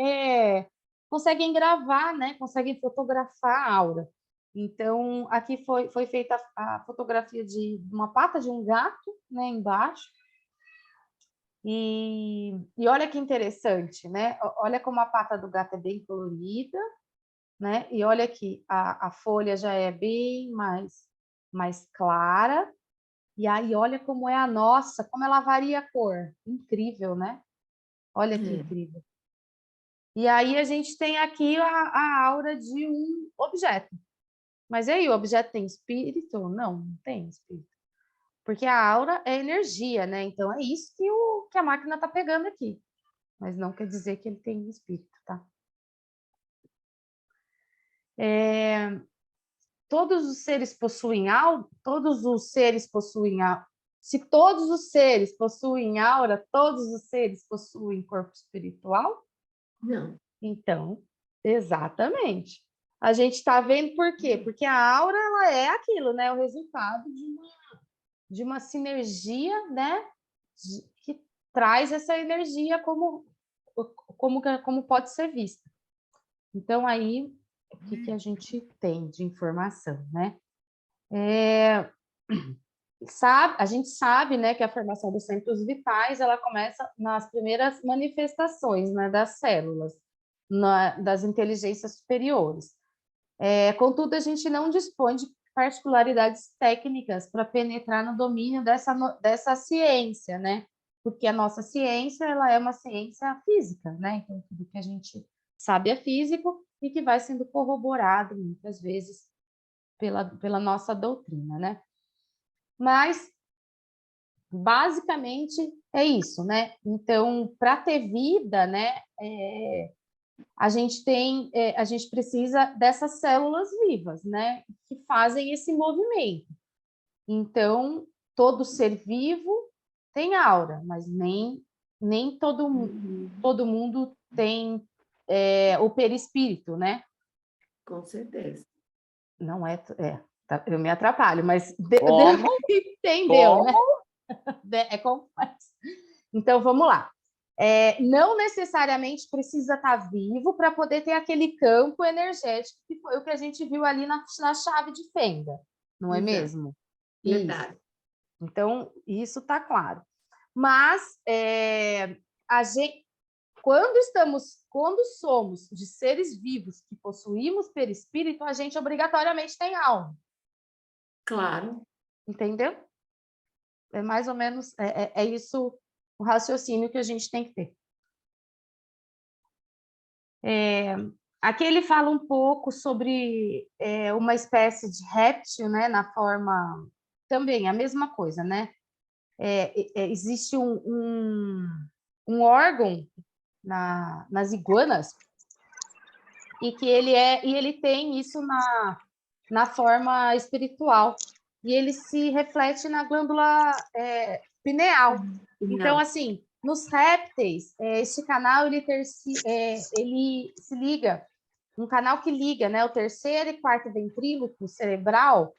Speaker 2: gravar, né? Conseguem fotografar a aura. Então, aqui foi feita a fotografia de uma pata de um gato, né? Embaixo. E olha que interessante, né? Olha como a pata do gato é bem colorida, né? E olha aqui, a folha já é bem mais clara. E aí, olha como é a nossa, como ela varia a cor. Incrível, né? Olha que incrível. E aí, a gente tem aqui a aura de um objeto. Mas e aí, o objeto tem espírito? Não, não tem espírito. Porque a aura é energia, né? Então, é isso que a máquina está pegando aqui. Mas não quer dizer que ele tem espírito, tá? Todos os seres possuem aura? Todos os seres possuem aura. Se todos os seres possuem aura, todos os seres possuem corpo espiritual?
Speaker 4: Não.
Speaker 2: Então, exatamente. A gente está vendo por quê? Porque a aura ela é aquilo, né? O resultado de uma sinergia, né? Que traz essa energia como pode ser vista. Então, aí, o que a gente tem de informação, né? A gente sabe, né, que a formação dos centros vitais ela começa nas primeiras manifestações, né, das células, das inteligências superiores. Contudo, a gente não dispõe de particularidades técnicas para penetrar no domínio dessa ciência, né? Porque a nossa ciência ela é uma ciência física, né? Então, tudo que a gente sabe é físico e que vai sendo corroborado muitas vezes pela nossa doutrina, né? Mas, basicamente, é isso, né? Então, para ter vida, né? A gente precisa dessas células vivas, né? Que fazem esse movimento. Então, todo ser vivo tem aura, mas nem todo mundo tem o perispírito, né?
Speaker 4: Com certeza.
Speaker 2: Não é, eu me atrapalho, mas
Speaker 1: Como?
Speaker 2: entendeu,
Speaker 1: Como?
Speaker 2: né? É complexo. Então, vamos lá. Não necessariamente precisa estar vivo para poder ter aquele campo energético que foi o que a gente viu ali na chave de fenda, não é
Speaker 4: Exato.
Speaker 2: mesmo?
Speaker 4: Verdade.
Speaker 2: Isso. Então, isso está claro. Mas a gente, quando somos de seres vivos que possuímos perispírito, a gente obrigatoriamente tem alma.
Speaker 4: Claro.
Speaker 2: Entendeu? É mais ou menos isso o raciocínio que a gente tem que ter. Aqui ele fala um pouco sobre uma espécie de réptil, né, na forma... Também a mesma coisa, né? Existe um órgão nas iguanas e que ele tem isso na forma espiritual. E ele se reflete na glândula pineal. Então, assim, nos répteis, este canal ele se liga, um canal que liga, né, o terceiro e quarto ventrículo cerebral,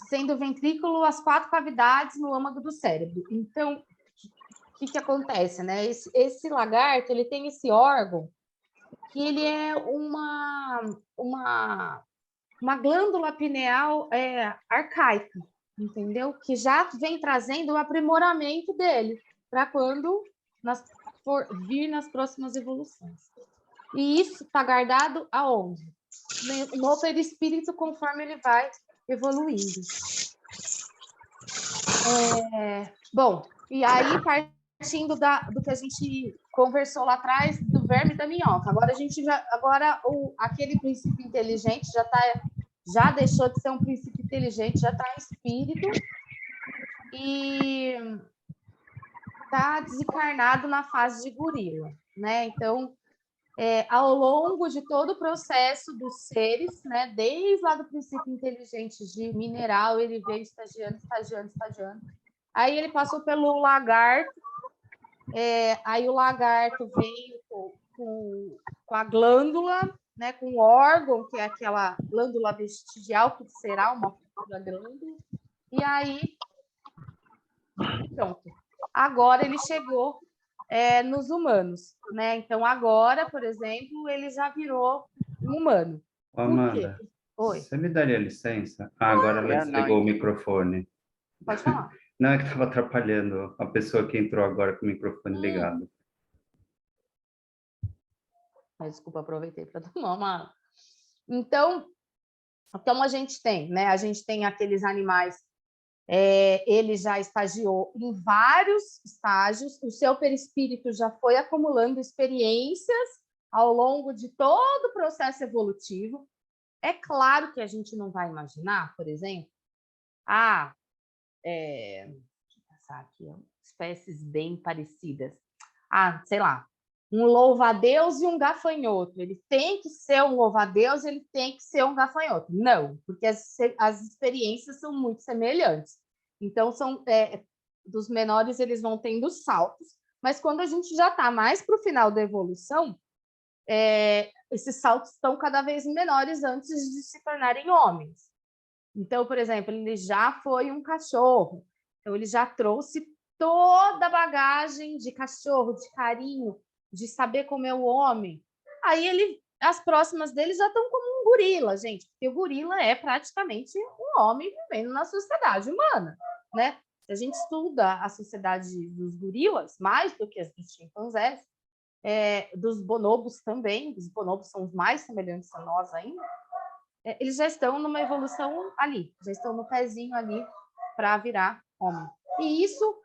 Speaker 2: sendo o ventrículo as 4 cavidades no âmago do cérebro. Então, o que acontece, né? Esse lagarto ele tem esse órgão que ele é uma glândula pineal arcaica, entendeu? Que já vem trazendo o aprimoramento dele para quando for vir nas próximas evoluções. E isso está guardado aonde? No perispírito, conforme ele vai evoluindo. Bom, e aí partindo do que a gente conversou lá atrás do verme da minhoca. Agora aquele princípio inteligente já deixou de ser um princípio inteligente, já está em espírito e está desencarnado na fase de gorila, né? Então, ao longo de todo o processo dos seres, né, desde lá do princípio inteligente de mineral, ele veio estagiando. Aí ele passou pelo lagarto, aí o lagarto veio com a glândula, né, com o órgão, que é aquela glândula vestigial, que será uma glândula, e aí, pronto. Agora ele chegou nos humanos, né? Então, agora, por exemplo, ele já virou um humano.
Speaker 5: Amanda,
Speaker 2: Oi.
Speaker 5: você me daria licença? Agora ela desligou o microfone.
Speaker 2: Pode falar.
Speaker 5: Não, é que estava atrapalhando a pessoa que entrou agora com o microfone ligado.
Speaker 2: Desculpa, aproveitei para tomar uma água. Então a gente tem, né? A gente tem aqueles animais, ele já estagiou em vários estágios, o seu perispírito já foi acumulando experiências ao longo de todo o processo evolutivo. É claro que a gente não vai imaginar, por exemplo, deixa eu pensar aqui, espécies bem parecidas. Sei lá, um louva-a-Deus e um gafanhoto. Ele tem que ser um louva-a-Deus, ele tem que ser um gafanhoto. Não, porque as experiências são muito semelhantes. Então, dos menores, eles vão tendo saltos, mas quando a gente já está mais para o final da evolução, esses saltos estão cada vez menores antes de se tornarem homens. Então, por exemplo, ele já foi um cachorro, então ele já trouxe toda a bagagem de cachorro, de carinho, de saber como é o homem. Aí as próximas dele já estão como um gorila, gente, porque o gorila é praticamente um homem vivendo na sociedade humana, né? Se a gente estuda a sociedade dos gorilas, mais do que as dos chimpanzés, dos bonobos também, os bonobos são os mais semelhantes a nós ainda, eles já estão numa evolução ali, já estão no pezinho ali para virar homem. E isso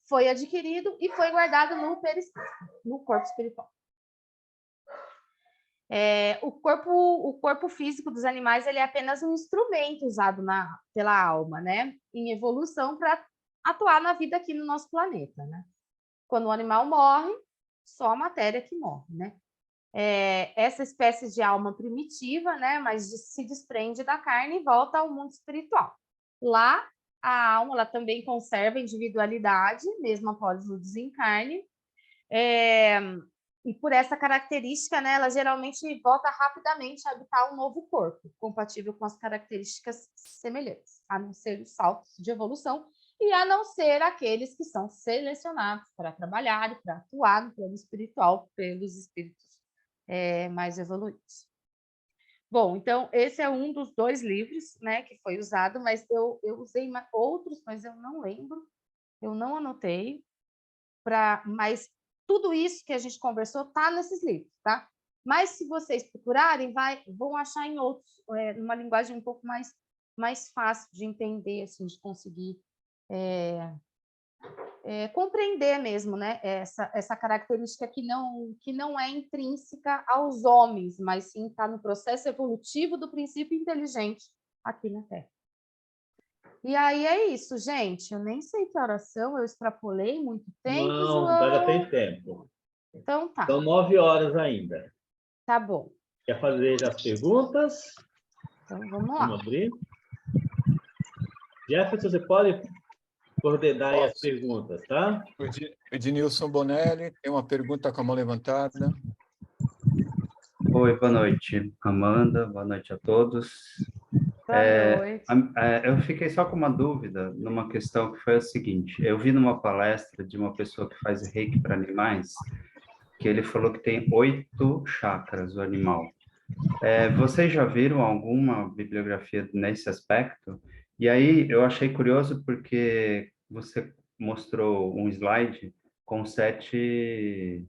Speaker 2: foi adquirido e foi guardado no perispírito, no corpo espiritual. O corpo físico dos animais ele é apenas um instrumento usado pela alma, né? Em evolução para atuar na vida aqui no nosso planeta, né? Quando o animal morre, só a matéria que morre, né? Essa espécie de alma primitiva, né? Mas se desprende da carne e volta ao mundo espiritual. Lá, a alma ela também conserva a individualidade, mesmo após o desencarne. E por essa característica, né, ela geralmente volta rapidamente a habitar um novo corpo, compatível com as características semelhantes, a não ser os saltos de evolução e a não ser aqueles que são selecionados para trabalhar e para atuar no plano espiritual pelos espíritos mais evoluídos. Bom, então, esse é um dos 2 livros, né, que foi usado, mas eu usei outros, mas eu não lembro, eu não anotei, mas tudo isso que a gente conversou está nesses livros, tá? Mas se vocês procurarem, vão achar em outros, numa linguagem um pouco mais fácil de entender, assim, de conseguir compreender mesmo, né? Essa característica que não é intrínseca aos homens, mas sim está no processo evolutivo do princípio inteligente aqui na Terra. E aí é isso, gente. Eu nem sei que horas são, eu extrapolei muito tempo,
Speaker 1: Não,
Speaker 2: João.
Speaker 1: ainda tem tempo.
Speaker 2: Então tá.
Speaker 1: São 9 horas ainda.
Speaker 2: Tá bom.
Speaker 1: Quer fazer as perguntas?
Speaker 2: Então vamos lá.
Speaker 1: Vamos abrir. Jefferson, você pode coordenar aí as perguntas, tá?
Speaker 6: Ednilson Bonelli tem uma pergunta com a mão levantada.
Speaker 5: Oi, boa noite, Amanda. Boa noite a todos.
Speaker 2: Boa noite.
Speaker 5: Eu fiquei só com uma dúvida numa questão que foi a seguinte. Eu vi numa palestra de uma pessoa que faz reiki para animais, que ele falou que tem 8 chakras, o animal. Vocês já viram alguma bibliografia nesse aspecto? E aí eu achei curioso porque você mostrou um slide com 7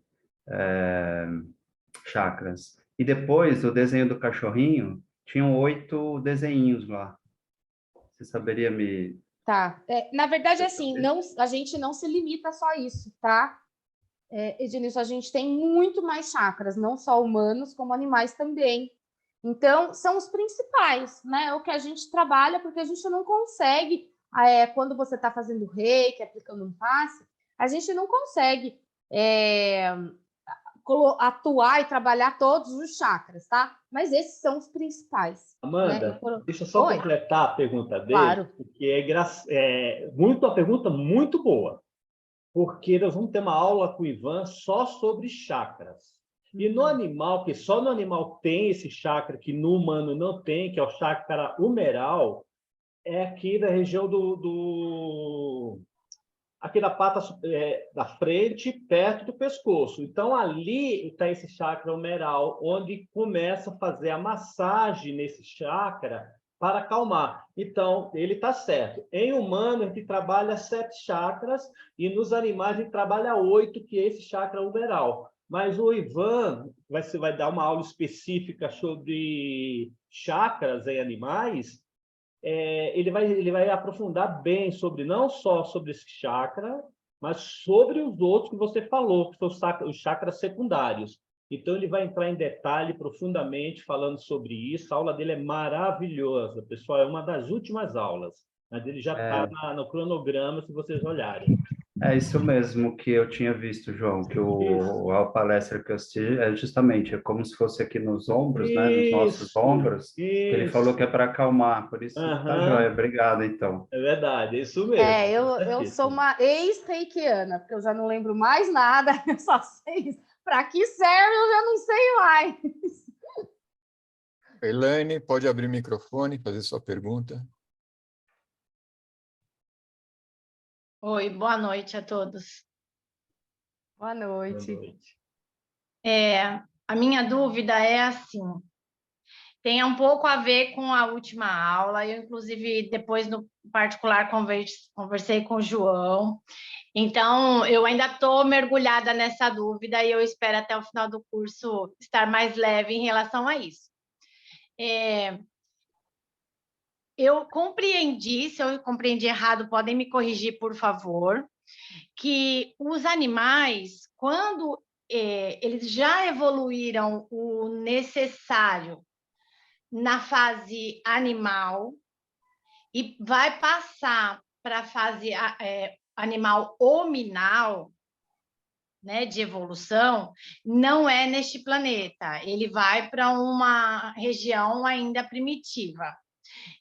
Speaker 5: chakras. E depois, o desenho do cachorrinho, tinham 8 desenhinhos lá. Você saberia me...
Speaker 2: Tá. Na verdade, assim, a gente não se limita só a isso, tá? Ednilson, a gente tem muito mais chakras, não só humanos, como animais também. Então, são os principais, né? O que a gente trabalha, porque a gente não consegue, quando você está fazendo reiki, aplicando um passe, a gente não consegue atuar e trabalhar todos os chakras, tá? Mas esses são os principais.
Speaker 1: Amanda,
Speaker 2: né?
Speaker 1: deixa eu só
Speaker 2: Oi?
Speaker 1: completar a pergunta dele,
Speaker 2: Claro.
Speaker 1: porque uma pergunta muito boa, porque nós vamos ter uma aula com o Ivan só sobre chakras. E no animal, que só no animal tem esse chakra, que no humano não tem, que é o chakra humeral, é aqui da região aqui da pata da frente, perto do pescoço. Então, ali está esse chakra humeral, onde começa a fazer a massagem nesse chakra para acalmar. Então, ele está certo. Em humano, a gente trabalha 7 chakras e nos animais a gente trabalha 8, que é esse chakra umeral. Mas o Ivan vai dar uma aula específica sobre chakras em animais. Ele vai aprofundar bem sobre não só sobre esse chakra, mas sobre os outros que você falou, que são os chakras secundários. Então, ele vai entrar em detalhe profundamente falando sobre isso. A aula dele é maravilhosa, pessoal. É uma das últimas aulas, mas ele já está no cronograma, se vocês olharem.
Speaker 5: É isso mesmo que eu tinha visto, João, que a palestra que eu assisti é justamente como se fosse aqui nos ombros, né, nos nossos ombros, que ele falou que é para acalmar, por isso tá joia. Obrigado, então.
Speaker 1: É verdade, é isso mesmo.
Speaker 2: Eu sou uma ex-reikiana, porque eu já não lembro mais nada, eu só sei para que serve, eu já não sei mais.
Speaker 6: Elaine, pode abrir o microfone, fazer sua pergunta.
Speaker 7: Oi, boa noite a todos.
Speaker 2: Boa noite.
Speaker 1: Boa noite.
Speaker 7: A minha dúvida é assim, tem um pouco a ver com a última aula, eu inclusive depois no particular conversei com o João, então eu ainda estou mergulhada nessa dúvida e eu espero até o final do curso estar mais leve em relação a isso. Eu compreendi, se eu compreendi errado, podem me corrigir, por favor, que os animais, quando eles já evoluíram o necessário na fase animal e vai passar para a fase animal hominal, né, de evolução, não é neste planeta, ele vai para uma região ainda primitiva.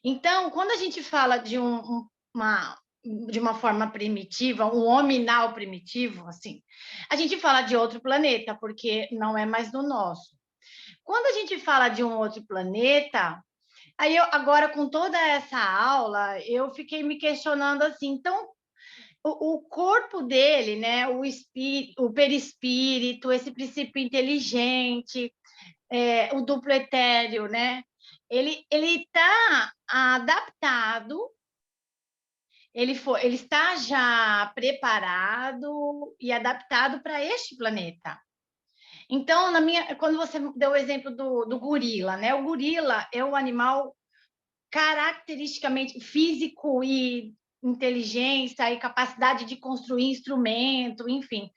Speaker 7: Então, quando a gente fala de uma forma primitiva, um hominal primitivo, assim, a gente fala de outro planeta, porque não é mais do nosso. Quando a gente fala de um outro planeta, aí agora com toda essa aula, eu fiquei me questionando assim, então, o corpo dele, né, o perispírito, esse princípio inteligente, o duplo etéreo, né, ele está adaptado, ele está já preparado e adaptado para este planeta. Então, quando você deu o exemplo do gorila, né? O gorila é um animal caracteristicamente físico e inteligência e capacidade de construir instrumento, enfim.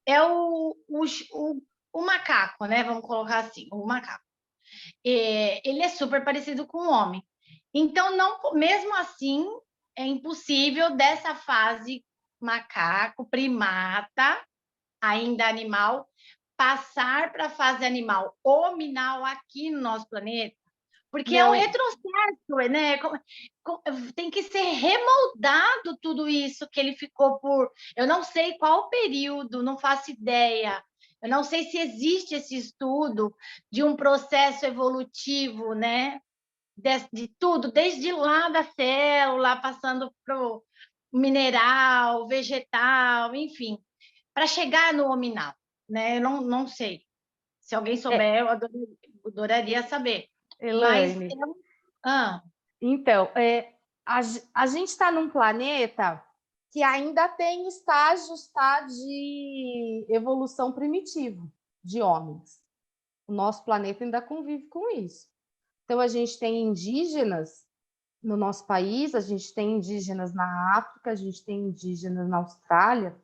Speaker 7: É o macaco, né? Vamos colocar assim, o macaco. Ele é super parecido com o homem. Então, mesmo assim, é impossível dessa fase macaco, primata, ainda animal, passar para a fase animal hominal aqui no nosso planeta, porque é um retrocesso, né? Tem que ser remoldado tudo isso que ele ficou por... Eu não sei qual período, não faço ideia. Eu não sei se existe esse estudo de um processo evolutivo, né? De tudo, desde lá da célula, passando para o mineral, vegetal, enfim, para chegar no hominal, né? Eu não sei. Se alguém souber, eu adoraria saber.
Speaker 2: Elaine,
Speaker 7: Mas
Speaker 2: então, a gente está num planeta que ainda tem estágios, tá, de evolução primitivo de homens. O nosso planeta ainda convive com isso. Então, a gente tem indígenas no nosso país, a gente tem indígenas na África, a gente tem indígenas na Austrália,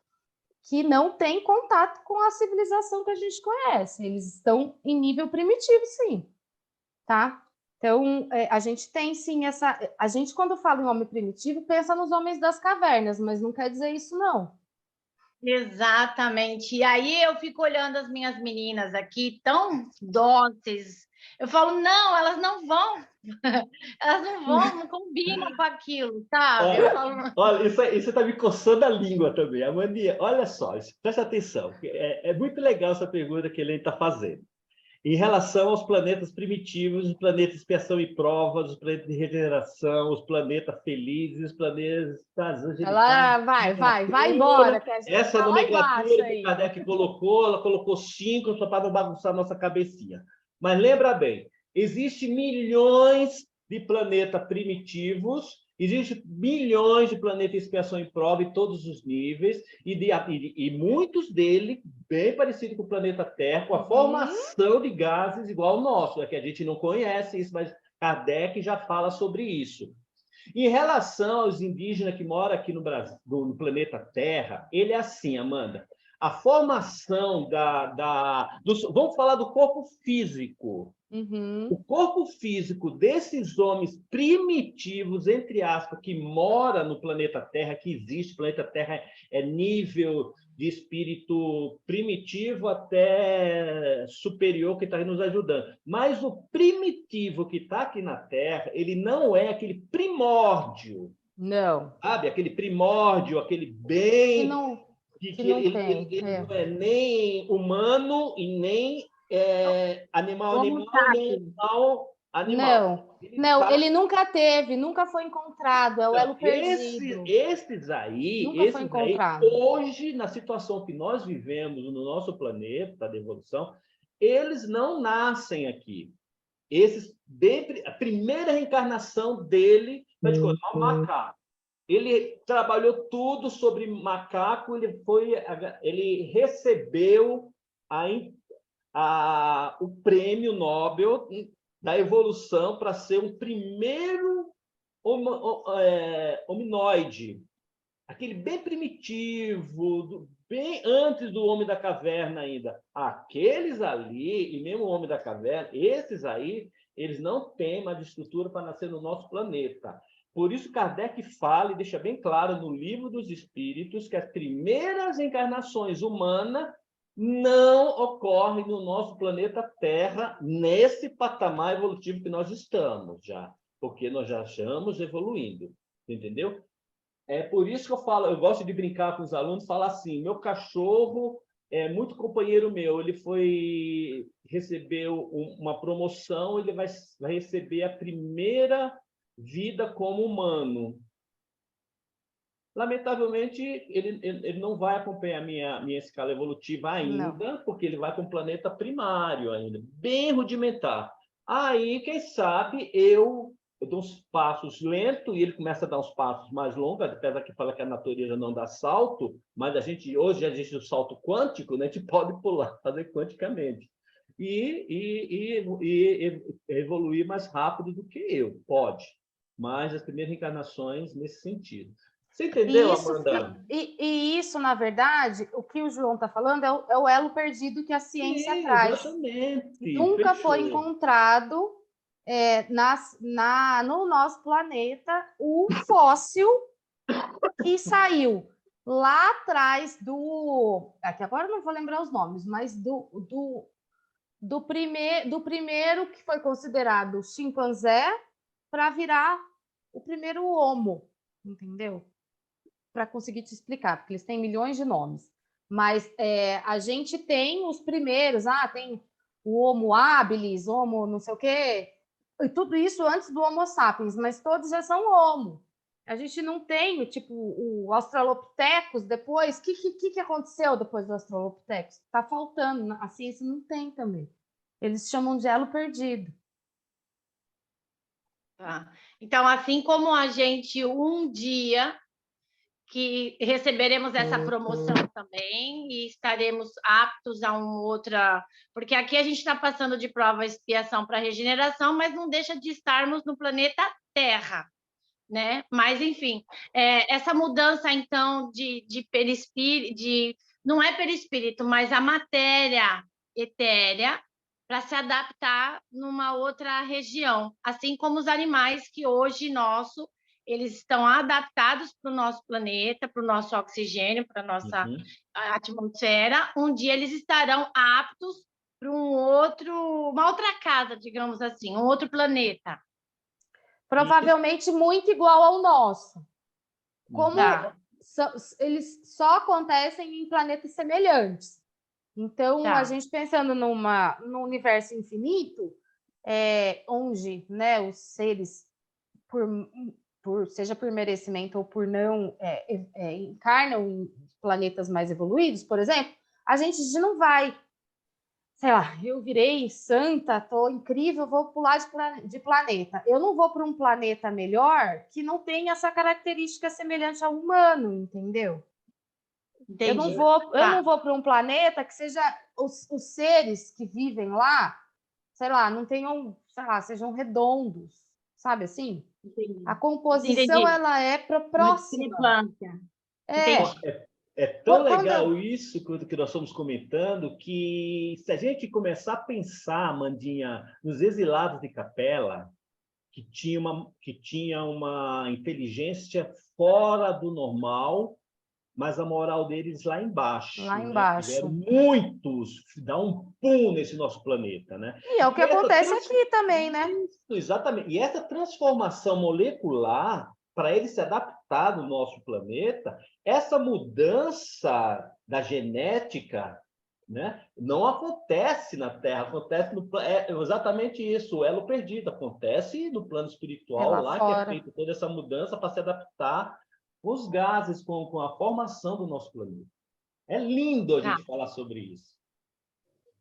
Speaker 2: que não têm contato com a civilização que a gente conhece. Eles estão em nível primitivo, sim. Tá? Então, a gente tem, sim, essa... A gente, quando fala em homem primitivo, pensa nos homens das cavernas, mas não quer dizer isso, não.
Speaker 7: Exatamente. E aí eu fico olhando as minhas meninas aqui, tão dóceis. Eu falo, não, elas não vão. Elas não vão, não combinam com aquilo, sabe?
Speaker 1: Olha, isso está me coçando a língua também. Amandinha, olha só, presta atenção. É muito legal essa pergunta que ele está fazendo. Em relação aos planetas primitivos, os planetas expiação e provas, os planetas de regeneração, os planetas felizes, os planetas
Speaker 2: vai embora.
Speaker 1: Essa nomenclatura que o Kardec colocou, ela colocou 5 só para não bagunçar a nossa cabecinha. Mas lembra bem, existem milhões de planetas primitivos, existem milhões de planetas em expiação e prova em todos os níveis, e muitos deles bem parecidos com o planeta Terra, com a formação de gases igual ao nosso, é que a gente não conhece isso, mas Kardec já fala sobre isso. Em relação aos indígenas que moram aqui no Brasil, no planeta Terra, ele é assim, Amanda. A formação vamos falar do corpo físico. O corpo físico desses homens primitivos, entre aspas, que mora no planeta Terra, que existe, o planeta Terra é nível de espírito primitivo até superior que está nos ajudando. Mas o primitivo que está aqui na Terra, ele não é aquele primórdio.
Speaker 2: Não.
Speaker 1: Sabe? Aquele primórdio, aquele bem...
Speaker 2: Que não tem.
Speaker 1: Ele não é nem humano e nem animal, animal.
Speaker 2: Não, ele nunca teve, nunca foi encontrado, é o elo perdido.
Speaker 1: Esses aí, hoje, na situação que nós vivemos no nosso planeta da evolução, eles não nascem aqui. A primeira reencarnação dele foi de um macaco. Ele trabalhou tudo sobre macaco, ele recebeu o prêmio Nobel da evolução para ser o primeiro hominoide, aquele bem primitivo, bem antes do homem da caverna ainda. Aqueles ali, e mesmo o homem da caverna, esses aí, eles não têm mais estrutura para nascer no nosso planeta. Por isso, Kardec fala e deixa bem claro no Livro dos Espíritos que as primeiras encarnações humanas não ocorrem no nosso planeta Terra, nesse patamar evolutivo que nós estamos já, porque nós já estamos evoluindo, entendeu? É por isso que eu gosto de brincar com os alunos, falar assim, meu cachorro é muito companheiro meu, ele recebeu uma promoção, ele vai receber a primeira vida como humano. Lamentavelmente, ele não vai acompanhar a minha escala evolutiva ainda, porque ele vai para um planeta primário ainda, bem rudimentar. Aí, quem sabe, eu dou uns passos lentos e ele começa a dar uns passos mais longos, apesar que fala que a natureza não dá salto, mas hoje já existe o salto quântico, né? A gente pode pular, fazer quanticamente. E evoluir mais rápido do que eu, pode. Mas as primeiras encarnações nesse sentido. Você entendeu, Amanda?
Speaker 2: E isso, na verdade, o que o João está falando é o elo perdido que a ciência traz.
Speaker 1: Exatamente.
Speaker 2: Nunca foi encontrado no nosso planeta o fóssil que saiu lá atrás aqui agora eu não vou lembrar os nomes, mas do primeiro que foi considerado chimpanzé para virar o primeiro homo, entendeu? Para conseguir te explicar, porque eles têm milhões de nomes. Mas a gente tem os primeiros, tem o Homo habilis, Homo não sei o quê, e tudo isso antes do Homo sapiens, mas todos já são Homo. A gente não tem, tipo, o Australopithecus depois. O que aconteceu depois do Australopithecus? Está faltando, a ciência não tem também. Eles chamam de elo perdido.
Speaker 7: Tá. Então, assim como a gente um dia que receberemos essa promoção também e estaremos aptos a outra... Porque aqui a gente está passando de prova expiação para regeneração, mas não deixa de estarmos no planeta Terra, né? Mas, enfim, essa mudança, então, de perispírito, não é perispírito, mas a matéria etérea para se adaptar numa outra região, assim como os animais que hoje eles estão adaptados para o nosso planeta, para o nosso oxigênio, para a nossa atmosfera. Um dia eles estarão aptos para uma outra casa, digamos assim, um outro planeta.
Speaker 2: Provavelmente muito igual ao nosso. Como eles só acontecem em planetas semelhantes. Então, a gente pensando num universo infinito, onde, né, os seres, seja por merecimento ou por não, encarnam em planetas mais evoluídos, por exemplo, a gente não vai sei lá, eu virei santa, tô incrível, vou pular de planeta. Eu não vou para um planeta melhor que não tem essa característica semelhante ao humano, entendeu? Eu não
Speaker 7: Entendi.
Speaker 2: vou
Speaker 7: Tá.
Speaker 2: para um planeta que seja os seres que vivem lá, sei lá, não tenham, sei lá, sejam redondos, sabe assim?
Speaker 7: Entendi.
Speaker 2: A composição
Speaker 7: Entendi.
Speaker 2: ela é
Speaker 7: Uma
Speaker 2: próxima.
Speaker 7: discrepância.
Speaker 2: É,
Speaker 7: Entendi.
Speaker 1: É tão
Speaker 2: Quando
Speaker 1: legal
Speaker 2: eu-
Speaker 1: isso que nós estamos comentando, que se a gente começar a pensar, Amandinha, nos exilados de Capela, que tinha uma inteligência fora do normal, mas a moral deles lá embaixo,
Speaker 2: Lá
Speaker 1: né?
Speaker 2: embaixo.
Speaker 1: Tiveram muitos, dá um pum nesse nosso planeta, né?
Speaker 2: E é o que
Speaker 1: E essa
Speaker 2: acontece aqui também, né?
Speaker 1: Isso, exatamente. E essa transformação molecular, para ele se adaptar no nosso planeta, essa mudança da genética, né, não acontece na Terra, acontece é exatamente isso, o elo perdido, acontece no plano espiritual,
Speaker 2: lá
Speaker 1: lá que é
Speaker 2: fora.
Speaker 1: feita toda essa mudança para se adaptar com os gases, com a formação do nosso planeta. É lindo a
Speaker 7: Tá.
Speaker 1: gente falar sobre isso.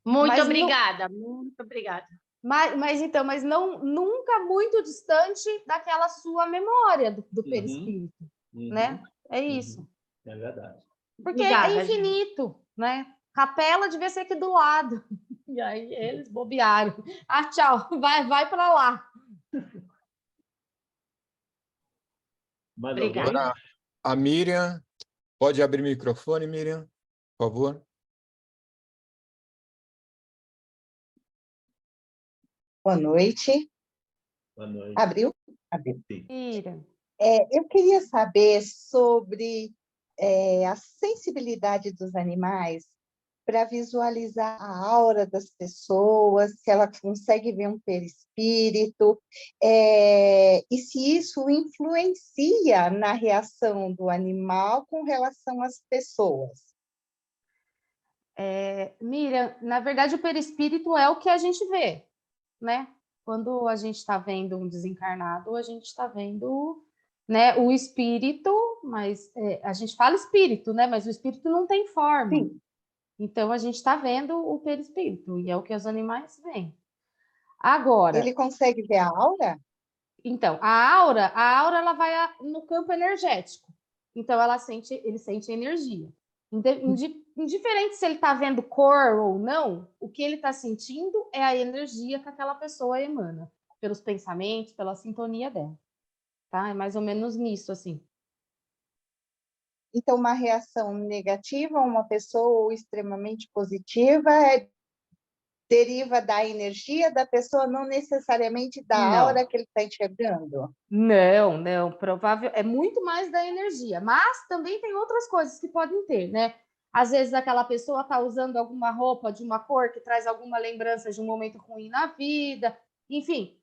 Speaker 7: Muito
Speaker 2: Mas
Speaker 7: obrigada, muito obrigada.
Speaker 2: Mas não nunca muito distante daquela sua memória do
Speaker 1: Uhum,
Speaker 2: perispírito,
Speaker 1: uhum,
Speaker 2: né? É isso.
Speaker 1: é verdade.
Speaker 2: Porque
Speaker 7: Obrigada,
Speaker 2: é infinito, né? Capela devia ser aqui do lado. E aí eles bobearam. Ah, tchau, vai para lá.
Speaker 1: Mais
Speaker 7: Obrigada.
Speaker 1: alguém?
Speaker 6: Agora, a Miriam, pode abrir o microfone, Miriam, por favor.
Speaker 3: Boa noite.
Speaker 1: Boa noite.
Speaker 3: Abriu? Abriu.
Speaker 2: Ira.
Speaker 3: Eu queria saber sobre a sensibilidade dos animais para visualizar a aura das pessoas, se ela consegue ver um perispírito, e se isso influencia na reação do animal com relação às pessoas.
Speaker 2: Miriam, na verdade, o perispírito é o que a gente vê, né? Quando a gente está vendo um desencarnado, a gente está vendo, né, o espírito, mas a gente fala espírito, né? Mas o espírito não tem forma.
Speaker 3: Sim.
Speaker 2: Então a gente está vendo o perispírito e é o que os animais veem. Agora,
Speaker 3: Ele consegue ver a aura?
Speaker 2: então, a aura ela vai no campo energético. Então ele sente energia. Indiferente se ele está vendo cor ou não, o que ele está sentindo é a energia que aquela pessoa emana, pelos pensamentos, pela sintonia dela. Tá? É mais ou menos nisso, assim.
Speaker 3: Então, uma reação negativa a uma pessoa ou extremamente positiva deriva da energia da pessoa, não necessariamente da
Speaker 2: Não.
Speaker 3: aura que ele está enxergando.
Speaker 2: Não, provável, é muito mais da energia, mas também tem outras coisas que podem ter, né? Às vezes aquela pessoa está usando alguma roupa de uma cor que traz alguma lembrança de um momento ruim na vida, enfim.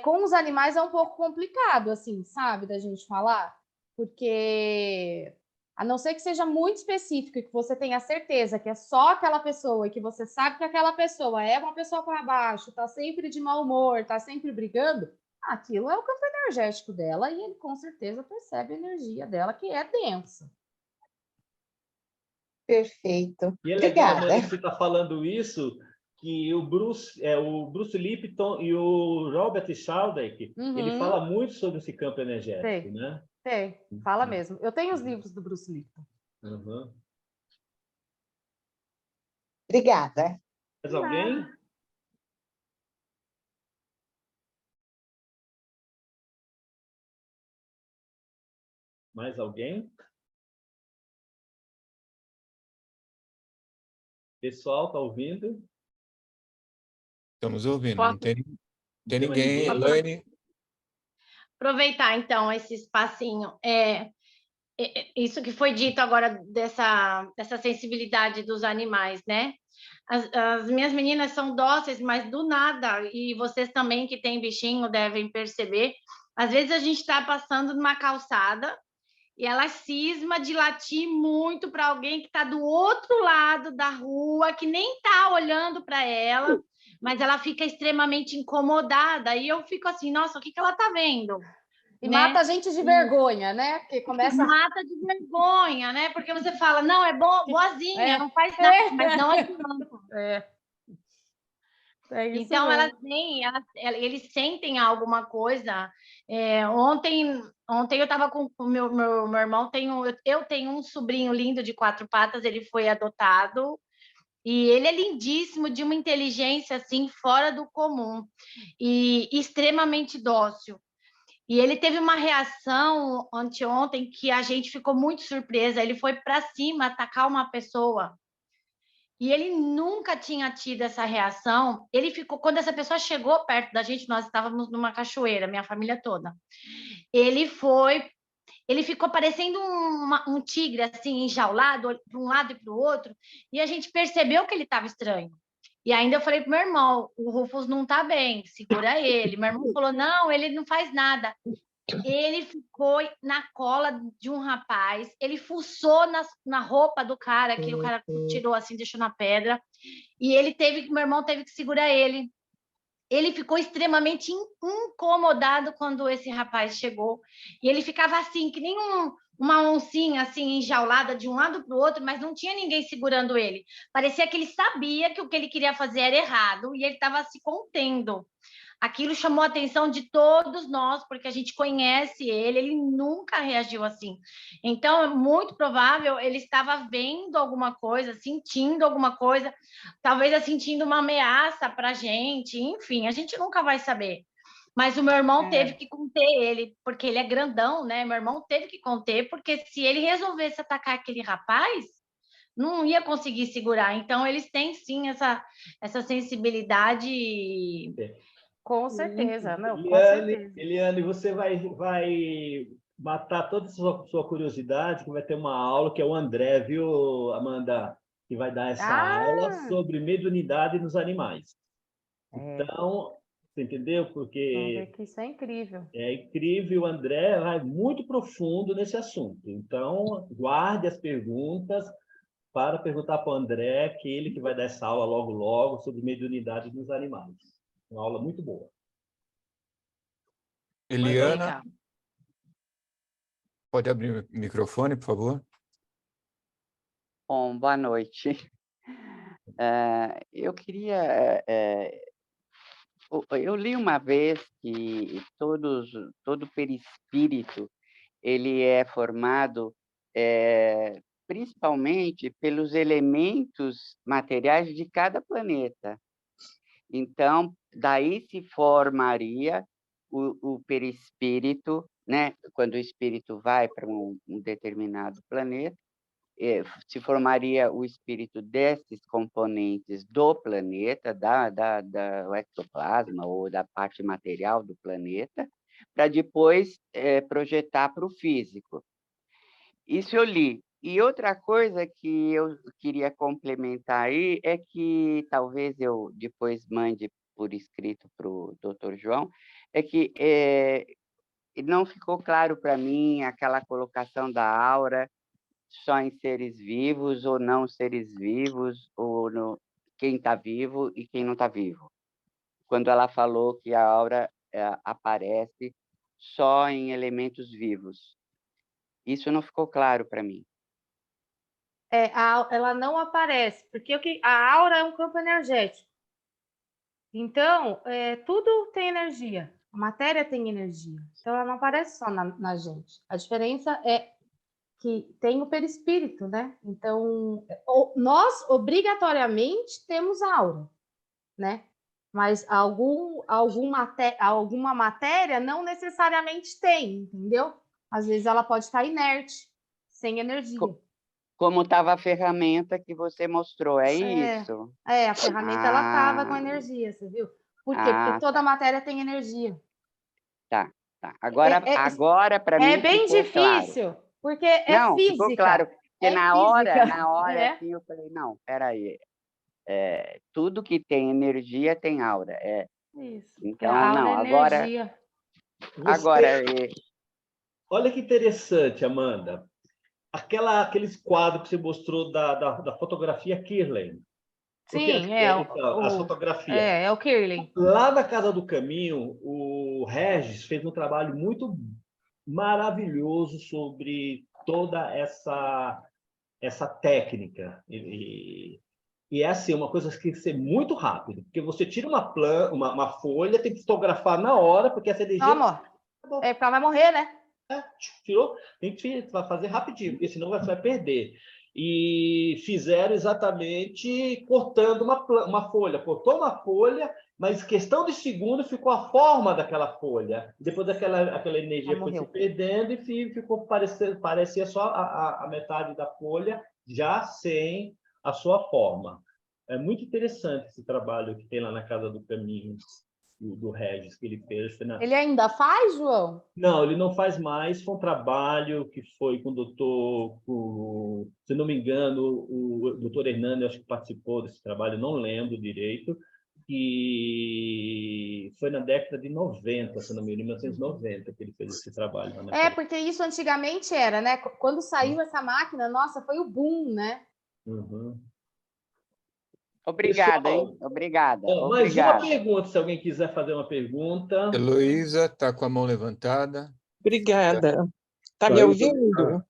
Speaker 2: Com os animais é um pouco complicado, assim, sabe, da gente falar, porque a não ser que seja muito específico e que você tenha certeza que é só aquela pessoa e que você sabe que aquela pessoa é uma pessoa para baixo, está sempre de mau humor, está sempre brigando, aquilo é o campo energético dela e ele com certeza percebe a energia dela, que é densa.
Speaker 3: Perfeito.
Speaker 1: E é legal,
Speaker 3: Obrigada.
Speaker 1: Amanda, que você está falando isso, que o Bruce Lipton e o Robert Shaldeck, ele fala muito sobre esse campo energético, né?
Speaker 2: Fala mesmo. Eu tenho os livros do Bruce Lipton.
Speaker 1: Uhum.
Speaker 3: Obrigada.
Speaker 1: Mais alguém? Mais alguém? Pessoal, está ouvindo?
Speaker 6: Estamos ouvindo,
Speaker 7: Posso-
Speaker 6: não tem
Speaker 1: Não tem mais
Speaker 6: ninguém.
Speaker 1: ninguém.
Speaker 6: Elaine,
Speaker 7: Aproveitar, então, esse espacinho. Isso que foi dito agora dessa sensibilidade dos animais, né? As minhas meninas são dóceis, mas do nada, e vocês também que têm bichinho devem perceber, às vezes a gente está passando numa calçada e ela cisma de latir muito para alguém que está do outro lado da rua, que nem está olhando para ela, mas ela fica extremamente incomodada, e eu fico assim, nossa, o que ela está vendo?
Speaker 2: E
Speaker 7: Né?
Speaker 2: mata a gente de vergonha, né? Porque começa...
Speaker 7: Mata de vergonha, né? Porque você fala, não, é boazinha, não faz nada, mas não adianta.
Speaker 2: É isso
Speaker 7: Então,
Speaker 2: mesmo.
Speaker 7: eles sentem alguma coisa. Ontem eu estava com o meu irmão, eu tenho um sobrinho lindo de 4 patas, ele foi adotado, e ele é lindíssimo, de uma inteligência assim fora do comum, e extremamente dócil. E ele teve uma reação anteontem que a gente ficou muito surpresa. Ele foi para cima atacar uma pessoa. E ele nunca tinha tido essa reação. Ele ficou, quando essa pessoa chegou perto da gente, nós estávamos numa cachoeira, minha família toda. Ele ficou parecendo um tigre, assim, enjaulado, para um lado e para o outro, e a gente percebeu que ele estava estranho. E ainda eu falei pro meu irmão, o Rufus não está bem, segura ele. Meu irmão falou, não, ele não faz nada. Ele ficou na cola de um rapaz, ele fuçou na roupa do cara, que o cara tirou assim, deixou na pedra, e meu irmão teve que segurar ele. Ele ficou extremamente incomodado quando esse rapaz chegou, e ele ficava assim, que nem uma oncinha assim, enjaulada de um lado para o outro, mas não tinha ninguém segurando ele. Parecia que ele sabia que o que ele queria fazer era errado, e ele estava se contendo. Aquilo chamou a atenção de todos nós, porque a gente conhece ele nunca reagiu assim. Então, é muito provável ele estava vendo alguma coisa, sentindo alguma coisa, talvez sentindo uma ameaça para a gente, enfim, a gente nunca vai saber. Mas o meu irmão teve que conter ele, porque ele é grandão, né? Meu irmão teve que conter, porque se ele resolvesse atacar aquele rapaz, não ia conseguir segurar. Então, eles têm sim essa sensibilidade.
Speaker 2: Com certeza, não, com
Speaker 1: Eliane,
Speaker 2: certeza.
Speaker 1: Eliane, você vai matar toda a sua curiosidade, que vai ter uma aula que é o André, viu, Amanda? Que vai dar essa aula sobre mediunidade nos animais. Então, você entendeu?
Speaker 2: Vamos ver
Speaker 1: Porque
Speaker 2: que isso é incrível.
Speaker 1: é incrível, o André vai muito profundo nesse assunto. Então, guarde as perguntas para perguntar para o André, que ele que vai dar essa aula logo, logo, sobre mediunidade nos animais. Uma aula muito boa.
Speaker 6: Eliana, pode abrir o microfone, por favor?
Speaker 8: Bom, boa noite. Eu queria... eu li uma vez que todo perispírito ele é formado principalmente pelos elementos materiais de cada planeta. Então, daí se formaria o perispírito, né? Quando o espírito vai para um determinado planeta, se formaria o espírito desses componentes do planeta, do ectoplasma ou da parte material do planeta, para depois projetar para o físico. Isso eu li. E outra coisa que eu queria complementar aí é que talvez eu depois mande por escrito para o Dr. João, é que não ficou claro para mim aquela colocação da aura só em seres vivos ou não seres vivos, ou quem está vivo e quem não está vivo. Quando ela falou que a aura aparece só em elementos vivos. Isso não ficou claro para mim.
Speaker 2: Ela não aparece, porque a aura é um campo energético. Então, tudo tem energia. A matéria tem energia. Então, ela não aparece só na gente. A diferença é que tem o perispírito, né? Então, nós obrigatoriamente temos aura, né? Mas alguma matéria não necessariamente tem, entendeu? Às vezes ela pode estar inerte, sem energia.
Speaker 8: Como estava a ferramenta que você mostrou, é isso?
Speaker 2: A ferramenta ela estava com energia, você viu? Por quê? Porque toda matéria tem energia.
Speaker 8: Tá. Agora para mim
Speaker 2: é bem difícil,
Speaker 8: claro.
Speaker 2: Porque é
Speaker 8: não,
Speaker 2: física.
Speaker 8: Ficou claro, porque na hora assim, eu falei, não, peraí, tudo que tem energia tem aura.
Speaker 2: Isso.
Speaker 8: Então,
Speaker 2: não, agora...
Speaker 1: Olha que interessante, Amanda. Aqueles quadros que você mostrou da fotografia Kirlian.
Speaker 2: Sim,
Speaker 1: as fotografias.
Speaker 2: É o Kirlian.
Speaker 1: Lá na Casa do Caminho, o Regis fez um trabalho muito maravilhoso sobre toda essa técnica. E E é assim, uma coisa que tem que ser muito rápido, porque você tira uma folha, tem que fotografar na hora, porque essa energia...
Speaker 2: Não, amor. É porque ela vai morrer, né?
Speaker 1: Tirou, tem que fazer rapidinho, porque senão você vai perder. E fizeram exatamente cortando uma folha. Cortou uma folha, mas questão de segundo ficou a forma daquela folha. Depois aquela energia foi se perdendo e ficou parecia só a metade da folha, já sem a sua forma. É muito interessante esse trabalho que tem lá na Casa do Caminho, do Regis, que ele fez.
Speaker 2: Ele ainda faz, João?
Speaker 1: Não, ele não faz mais. Foi um trabalho que foi com o doutor, se não me engano, o doutor Hernani, acho que participou desse trabalho, não lembro direito, e foi na década de 90, se não me engano, 1990, que ele fez esse trabalho.
Speaker 2: Porque isso antigamente era, né? Quando saiu essa máquina, nossa, foi o boom, né?
Speaker 1: Uhum.
Speaker 8: Obrigada,
Speaker 1: Pessoal,
Speaker 8: hein? Obrigada.
Speaker 1: Mais uma pergunta, se alguém quiser fazer uma pergunta.
Speaker 6: Heloísa está com a mão levantada.
Speaker 9: Obrigada. Está me ouvindo?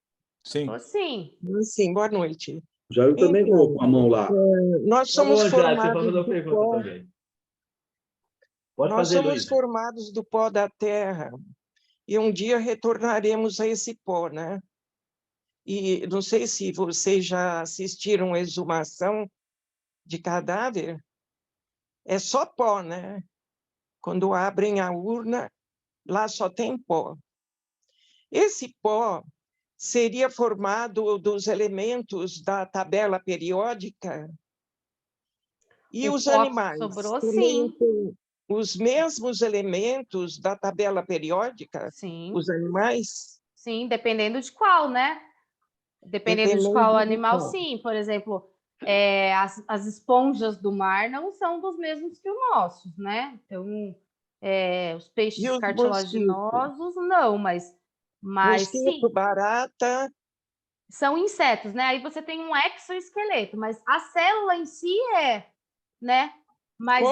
Speaker 6: Sim.
Speaker 2: Sim.
Speaker 9: Sim, boa noite.
Speaker 10: Já eu também vou com a mão lá.
Speaker 9: Nós somos formados do pó.
Speaker 1: Nós somos
Speaker 9: formados do pó da terra e um dia retornaremos a esse pó, né? E não sei se vocês já assistiram a exumação de cadáver, é só pó, né? Quando abrem a urna, lá só tem pó. Esse pó seria formado dos elementos da tabela periódica e os animais
Speaker 2: sobrou, sim.
Speaker 9: Os mesmos elementos da tabela periódica,
Speaker 2: sim.
Speaker 9: Os animais?
Speaker 2: Sim, dependendo de qual, né? Dependendo de qual animal, sim. Por exemplo, as esponjas do mar não são dos mesmos que os nossos, né? Então, os peixes cartilaginosos, não, mas
Speaker 9: mosquito,
Speaker 2: sim.
Speaker 9: barata...
Speaker 2: São insetos, né? Aí você tem um exoesqueleto, mas a célula em si né? Mas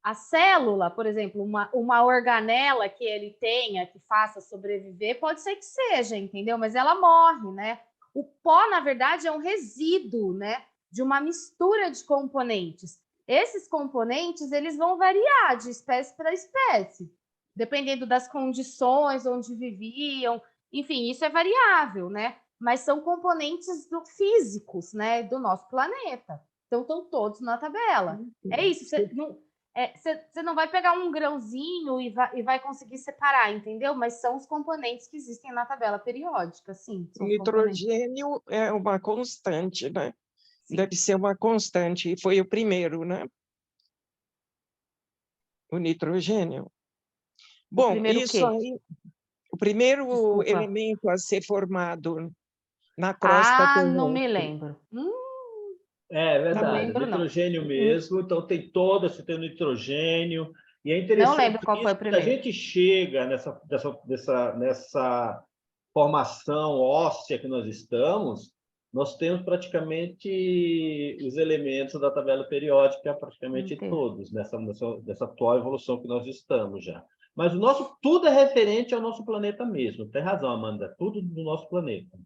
Speaker 2: a célula, por exemplo, uma organela que ele tenha, que faça sobreviver, pode ser que seja, entendeu? Mas ela morre, né? O pó, na verdade, é um resíduo, né? De uma mistura de componentes. Esses componentes, eles vão variar de espécie para espécie, dependendo das condições onde viviam. Enfim, isso é variável, né? Mas são componentes físicos, né, do nosso planeta. Então, estão todos na tabela. É isso. Você não vai pegar um grãozinho e vai conseguir separar, entendeu? Mas são os componentes que existem na tabela periódica, sim.
Speaker 9: O nitrogênio é uma constante, né? Sim. Deve ser uma constante. E foi o primeiro, né? O nitrogênio. Bom, isso aí... O primeiro elemento a ser formado na crosta terrestre.
Speaker 2: Não me lembro.
Speaker 1: É verdade, nitrogênio mesmo. Então tem você tem o nitrogênio. E é interessante.
Speaker 2: Não lembro qual foi o primeiro.
Speaker 1: A gente chega nessa formação óssea que nós estamos, nós temos praticamente os elementos da tabela periódica, praticamente todos, nessa atual evolução que nós estamos já. Mas tudo é referente ao nosso planeta mesmo. Tem razão, Amanda. Tudo do nosso planeta.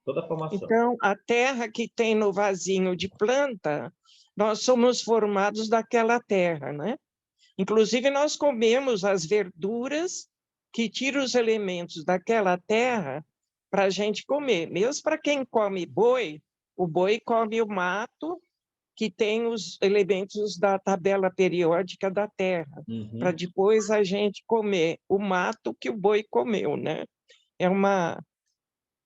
Speaker 1: Toda a formação.
Speaker 9: Então, a terra que tem no vasinho de planta, nós somos formados daquela terra, né? Inclusive, nós comemos as verduras que tiram os elementos daquela terra para a gente comer. Mesmo para quem come boi, o boi come o mato que tem os elementos da tabela periódica da terra, para depois a gente comer o mato que o boi comeu, né? É uma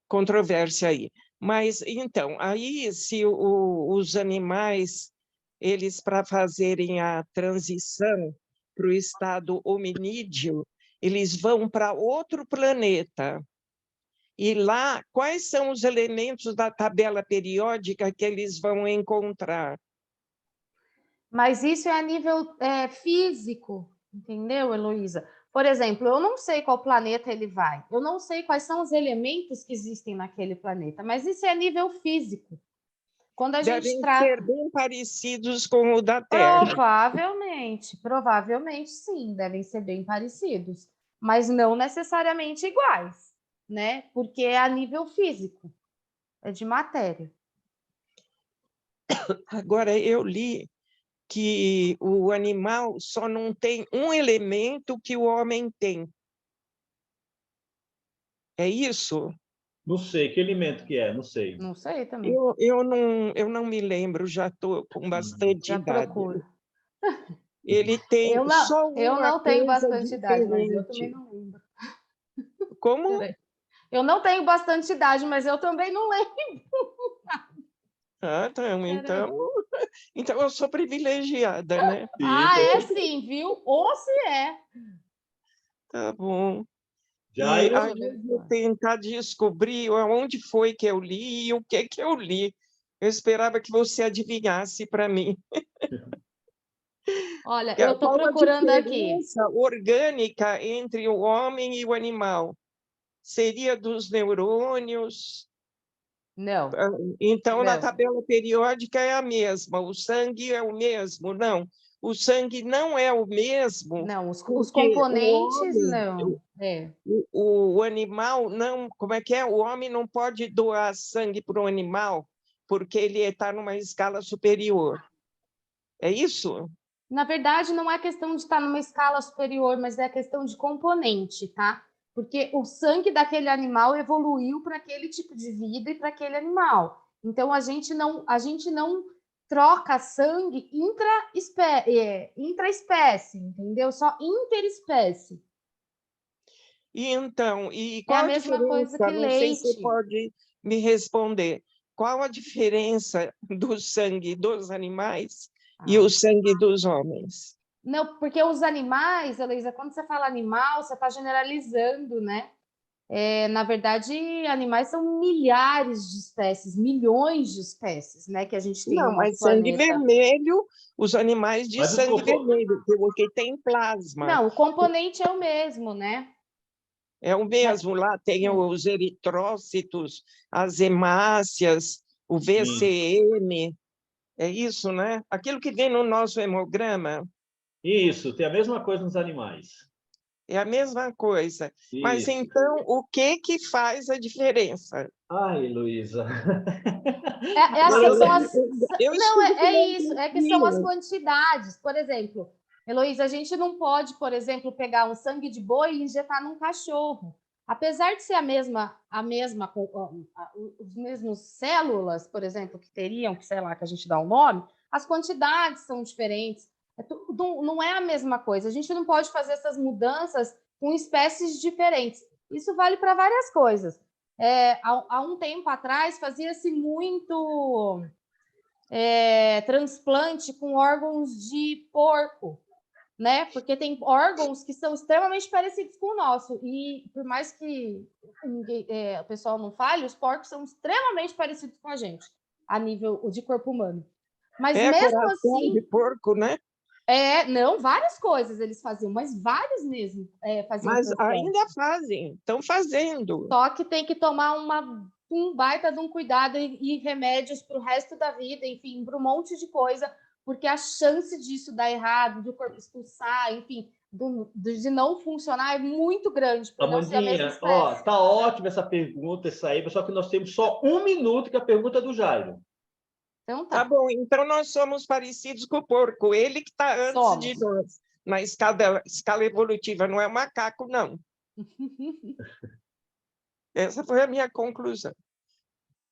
Speaker 9: controvérsia aí. Mas, então, aí, se os animais, eles, para fazerem a transição para o estado hominídeo, eles vão para outro planeta. E lá, quais são os elementos da tabela periódica que eles vão encontrar?
Speaker 2: Mas isso é a nível físico, entendeu, Heloísa? Por exemplo, eu não sei qual planeta ele vai, eu não sei quais são os elementos que existem naquele planeta, mas isso é a nível físico. Quando a gente trata...
Speaker 9: ser bem parecidos com o da Terra.
Speaker 2: Provavelmente sim, devem ser bem parecidos, mas não necessariamente iguais, né? Porque é a nível físico, é de matéria.
Speaker 9: Agora, eu li que o animal só não tem um elemento que o homem tem. É isso?
Speaker 1: Não sei, que alimento que é? Não sei.
Speaker 2: Não sei também.
Speaker 9: Eu não me lembro, já estou com bastante
Speaker 2: Já
Speaker 9: idade.
Speaker 2: procuro.
Speaker 9: Ele tem só
Speaker 2: Eu
Speaker 9: uma
Speaker 2: não tenho
Speaker 9: coisa
Speaker 2: bastante idade, mas eu também
Speaker 9: diferente.
Speaker 2: não lembro.
Speaker 9: Como?
Speaker 2: Peraí. Eu não tenho bastante idade, mas eu também não lembro.
Speaker 9: Ah,
Speaker 2: Peraí.
Speaker 9: então eu sou privilegiada, né?
Speaker 2: Ah, é sim, viu? Ou se é.
Speaker 9: Tá bom. E
Speaker 1: Jairo?
Speaker 9: aí eu vou tentar descobrir onde foi que eu li e o que eu li. Eu esperava que você adivinhasse para mim.
Speaker 2: Olha, eu estou
Speaker 9: Qual a
Speaker 2: procurando aqui.
Speaker 9: diferença orgânica entre o homem e o animal? Seria dos neurônios?
Speaker 2: Não.
Speaker 9: Então, na
Speaker 2: Não.
Speaker 9: tabela periódica é a mesma, o sangue é o mesmo. Não, o sangue não é o mesmo.
Speaker 2: Não, os
Speaker 9: porque
Speaker 2: componentes,
Speaker 9: o homem,
Speaker 2: não. É.
Speaker 9: o animal não, como é que é? O homem não pode doar sangue para o animal porque ele está numa escala superior. É isso?
Speaker 2: Na verdade, não é questão de estar numa escala superior, mas é questão de componente, tá? Porque o sangue daquele animal evoluiu para aquele tipo de vida e para aquele animal. Então, a gente não troca sangue intraespécie, entendeu? Só interespécie.
Speaker 9: E então, e
Speaker 2: É
Speaker 9: qual
Speaker 2: a
Speaker 9: a
Speaker 2: mesma coisa
Speaker 9: diferença?
Speaker 2: que
Speaker 9: Não sei se você
Speaker 2: leite.
Speaker 9: pode me responder. Qual a diferença do sangue dos animais e o sangue dos homens?
Speaker 2: Não, porque os animais, Heloísa, quando você fala animal, você está generalizando, né? Na verdade, animais são milhares de espécies, milhões de espécies, né, que a gente tem no
Speaker 9: Não,
Speaker 2: nosso
Speaker 9: mas sangue
Speaker 2: planeta.
Speaker 9: vermelho, os animais de
Speaker 1: Mas
Speaker 9: sangue vermelho, porque tem plasma.
Speaker 2: Não, o componente é o mesmo, né?
Speaker 9: É o mesmo, lá tem os eritrócitos, as hemácias, o VCM, é isso, né? Aquilo que vem no nosso hemograma.
Speaker 1: Isso, tem a mesma coisa nos animais.
Speaker 9: É a mesma coisa. Mas
Speaker 1: Isso.
Speaker 9: então, o que faz a diferença?
Speaker 1: Ai, Luísa.
Speaker 2: Isso, é que são as quantidades. Por exemplo, Heloísa, a gente não pode, por exemplo, pegar um sangue de boi e injetar num cachorro. Apesar de ser as mesmas células, por exemplo, que teriam, que sei lá, que a gente dá o nome, as quantidades são diferentes. Não é a mesma coisa. A gente não pode fazer essas mudanças com espécies diferentes. Isso vale para várias coisas. Há um tempo atrás, fazia-se muito transplante com órgãos de porco, né? Porque tem órgãos que são extremamente parecidos com o nosso. E por mais que o pessoal não fale, os porcos são extremamente parecidos com a gente, a nível de corpo humano. Mas mesmo assim...
Speaker 9: de porco, né?
Speaker 2: Não, várias coisas eles faziam, mas vários mesmo faziam.
Speaker 9: Mas
Speaker 2: transplante.
Speaker 9: ainda fazem, estão fazendo.
Speaker 2: Só que tem que tomar um baita de um cuidado e remédios para o resto da vida, enfim, para um monte de coisa, porque a chance disso dar errado, do corpo expulsar, enfim, de não funcionar é muito grande, por não ser a mesma
Speaker 1: Amandinha,
Speaker 2: espécie.
Speaker 1: tá ótima essa pergunta, essa aí, só que nós temos só 1 minuto que é a pergunta do Jairo.
Speaker 2: Então
Speaker 9: Tá bom, então nós somos parecidos com o porco, ele que está antes de nós, na escala evolutiva, não é o macaco, não. Essa foi a minha conclusão.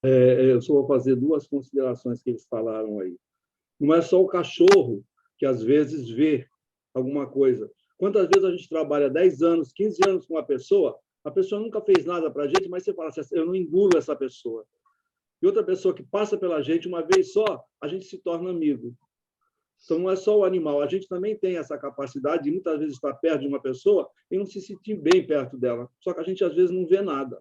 Speaker 10: Eu só vou fazer 2 considerações que eles falaram aí. Não é só o cachorro que, às vezes, vê alguma coisa. Quantas vezes a gente trabalha 10 anos, 15 anos com uma pessoa, a pessoa nunca fez nada para a gente, mas você fala assim, eu não engulo essa pessoa. E outra pessoa que passa pela gente, uma vez só, a gente se torna amigo. Então, não é só o animal, a gente também tem essa capacidade de, muitas vezes, estar perto de uma pessoa e não se sentir bem perto dela. Só que a gente, às vezes, não vê nada.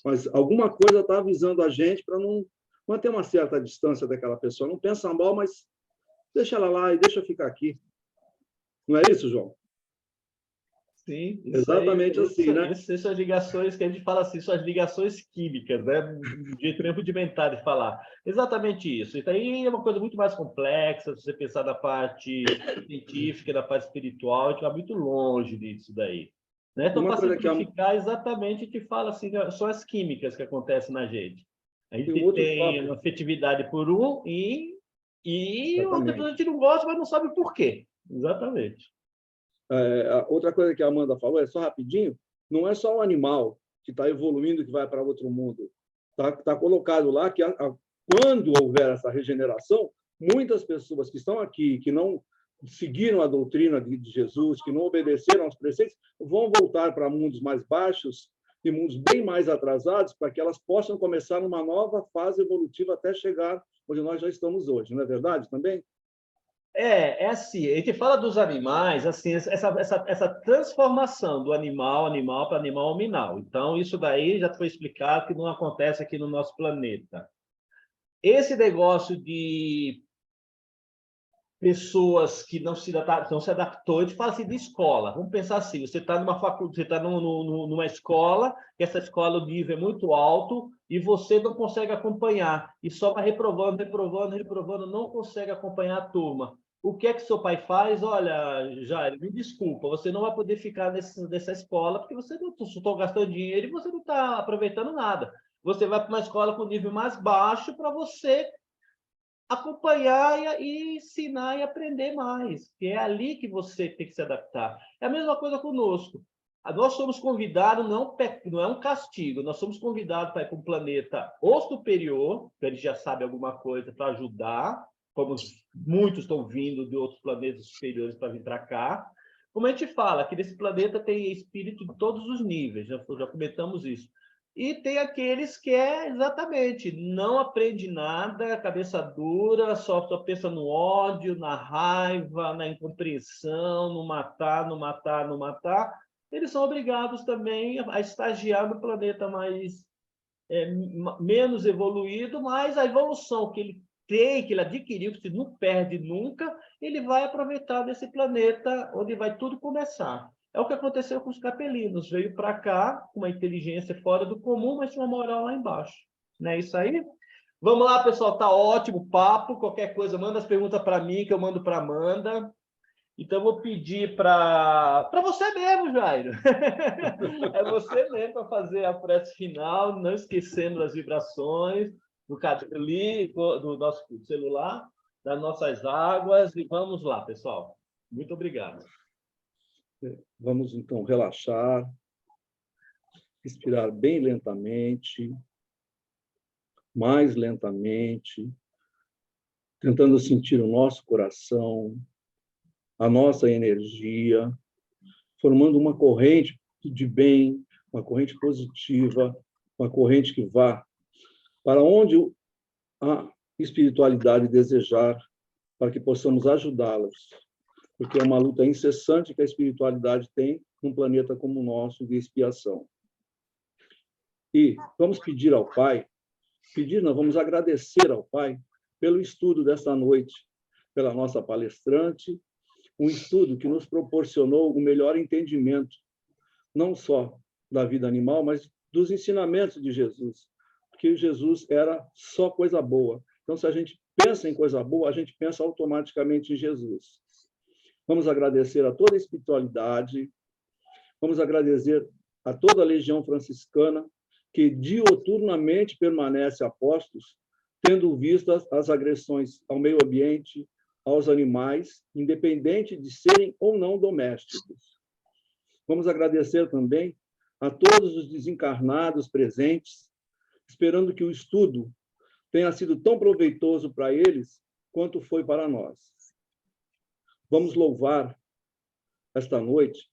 Speaker 10: Mas alguma coisa está avisando a gente para não manter uma certa distância daquela pessoa. Não pensa mal, mas deixa ela lá e deixa eu ficar aqui. Não é isso, João?
Speaker 1: Sim,
Speaker 10: exatamente assim, né?
Speaker 1: Essas são as ligações que a gente fala assim, são as ligações químicas, né? Um jeito meio rudimentar de falar. Exatamente isso. Isso aí é uma coisa muito mais complexa, se você pensar na parte científica, na parte espiritual, a gente vai muito longe disso daí. Né? Então, para simplificar, exatamente, a gente fala assim, são as químicas que acontecem na gente. A gente tem uma afetividade por um e E
Speaker 10: Exatamente.
Speaker 1: a gente não gosta, mas não sabe o porquê. Exatamente.
Speaker 10: Outra coisa que a Amanda falou, só rapidinho, não é só o animal que está evoluindo, que vai para outro mundo. Tá colocado lá que quando houver essa regeneração, muitas pessoas que estão aqui, que não seguiram a doutrina de Jesus, que não obedeceram aos preceitos, vão voltar para mundos mais baixos e mundos bem mais atrasados, para que elas possam começar uma nova fase evolutiva até chegar onde nós já estamos hoje. Não é verdade também?
Speaker 1: É assim, a gente fala dos animais, assim, essa transformação do animal para animal hominal. Então, isso daí já foi explicado que não acontece aqui no nosso planeta. Esse negócio de pessoas que não se adaptou, a gente fala assim de escola. Vamos pensar assim, você está numa faculdade, você está numa escola, que essa escola o nível é muito alto e você não consegue acompanhar, e só vai reprovando, não consegue acompanhar a turma. O que é que seu pai faz? Olha, Jair, me desculpa, você não vai poder ficar nessa escola porque você não está gastando dinheiro e você não está aproveitando nada. Você vai para uma escola com nível mais baixo para você acompanhar e ensinar e aprender mais, que é ali que você tem que se adaptar. É a mesma coisa conosco. Nós somos convidados, não é um castigo, nós somos convidados para ir para um planeta ou superior, que ele já sabe alguma coisa para ajudar, como muitos estão vindo de outros planetas superiores para vir para cá. Como a gente fala, que nesse planeta tem espírito de todos os níveis, já comentamos isso. E tem aqueles que exatamente, não aprende nada, cabeça dura, só pensa no ódio, na raiva, na incompreensão, no matar. Eles são obrigados também a estagiar no planeta menos evoluído, mas a evolução que ele tem, que ele adquiriu, que não perde nunca, ele vai aproveitar desse planeta onde vai tudo começar. É o que aconteceu com os capelinos. Veio para cá com uma inteligência fora do comum, mas uma moral lá embaixo. Não é isso aí? Vamos lá, pessoal. Tá ótimo o papo. Qualquer coisa, manda as perguntas para mim, que eu mando para a Amanda. Então, eu vou pedir para você mesmo, Jairo. É você mesmo para fazer a prece final, não esquecendo das vibrações do nosso celular, das nossas águas. E vamos lá, pessoal. Muito obrigado.
Speaker 10: Vamos, então, relaxar, respirar bem lentamente, mais lentamente, tentando sentir o nosso coração, a nossa energia, formando uma corrente de bem, uma corrente positiva, uma corrente que vá para onde a espiritualidade desejar, para que possamos ajudá-las. Porque é uma luta incessante que a espiritualidade tem num planeta como o nosso de expiação. E vamos pedir ao Pai, vamos agradecer ao Pai pelo estudo desta noite, pela nossa palestrante, um estudo que nos proporcionou o melhor entendimento, não só da vida animal, mas dos ensinamentos de Jesus, porque Jesus era só coisa boa. Então, se a gente pensa em coisa boa, a gente pensa automaticamente em Jesus. Vamos agradecer a toda a espiritualidade, vamos agradecer a toda a Legião Franciscana, que diuturnamente permanece a postos, tendo visto as agressões ao meio ambiente, aos animais, independente de serem ou não domésticos. Vamos agradecer também a todos os desencarnados presentes, esperando que o estudo tenha sido tão proveitoso para eles quanto foi para nós. Vamos louvar esta noite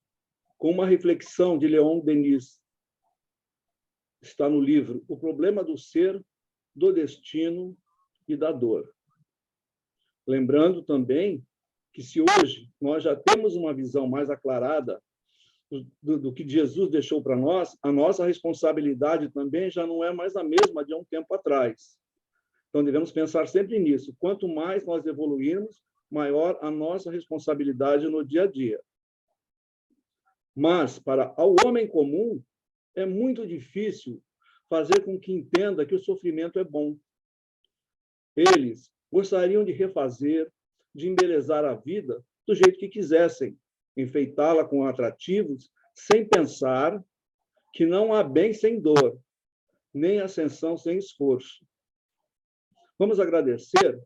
Speaker 10: com uma reflexão de Leon Denis. Está no livro O Problema do Ser, do Destino e da Dor. Lembrando também que se hoje nós já temos uma visão mais aclarada do que Jesus deixou para nós, a nossa responsabilidade também já não é mais a mesma de há um tempo atrás. Então, devemos pensar sempre nisso. Quanto mais nós evoluirmos, maior a nossa responsabilidade no dia a dia. Mas, para o homem comum, é muito difícil fazer com que entenda que o sofrimento é bom. Eles gostariam de refazer, de embelezar a vida do jeito que quisessem, enfeitá-la com atrativos, sem pensar que não há bem sem dor, nem ascensão sem esforço. Vamos agradecer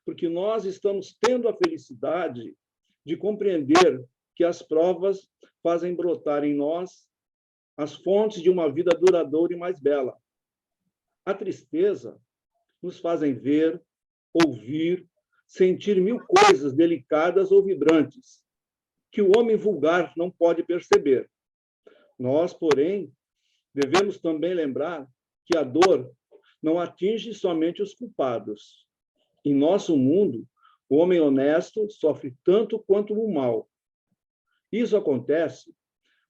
Speaker 10: porque nós estamos tendo a felicidade de compreender que as provas fazem brotar em nós as fontes de uma vida duradoura e mais bela. A tristeza nos fazem ver, ouvir, sentir mil coisas delicadas ou vibrantes, que o homem vulgar não pode perceber. Nós, porém, devemos também lembrar que a dor não atinge somente os culpados. Em nosso mundo, o homem honesto sofre tanto quanto o mal. Isso acontece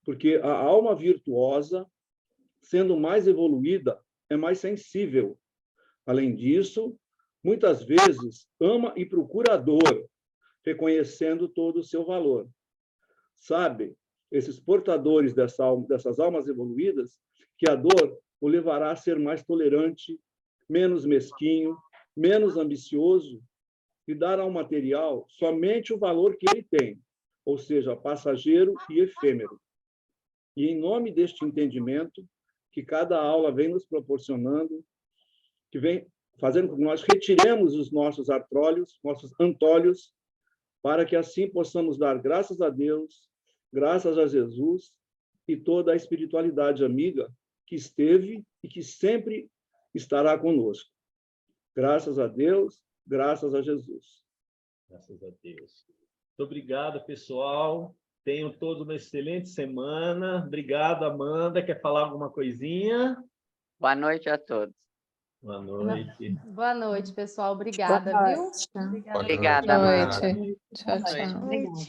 Speaker 10: porque a alma virtuosa, sendo mais evoluída, é mais sensível. Além disso, muitas vezes ama e procura a dor, reconhecendo todo o seu valor. Sabe, esses portadores dessas almas evoluídas, que a dor o levará a ser mais tolerante, menos mesquinho, menos ambicioso, e dar ao material somente o valor que ele tem, ou seja, passageiro e efêmero. E em nome deste entendimento, que cada aula vem nos proporcionando, que vem fazendo com que nós retiremos os nossos artrólios, nossos antólios, para que assim possamos dar graças a Deus, graças a Jesus e toda a espiritualidade amiga que esteve e que sempre estará conosco. Graças a Deus, graças a Jesus.
Speaker 1: Graças a Deus. Muito obrigado, pessoal. Tenham todos uma excelente semana. Obrigado, Amanda. Quer falar alguma coisinha?
Speaker 8: Boa noite a todos.
Speaker 1: Boa noite.
Speaker 2: Boa noite, pessoal. Obrigada, viu?
Speaker 6: Boa
Speaker 8: Obrigada,
Speaker 2: Boa
Speaker 8: Amanda.
Speaker 2: noite. Tchau, tchau.
Speaker 3: Obrigada.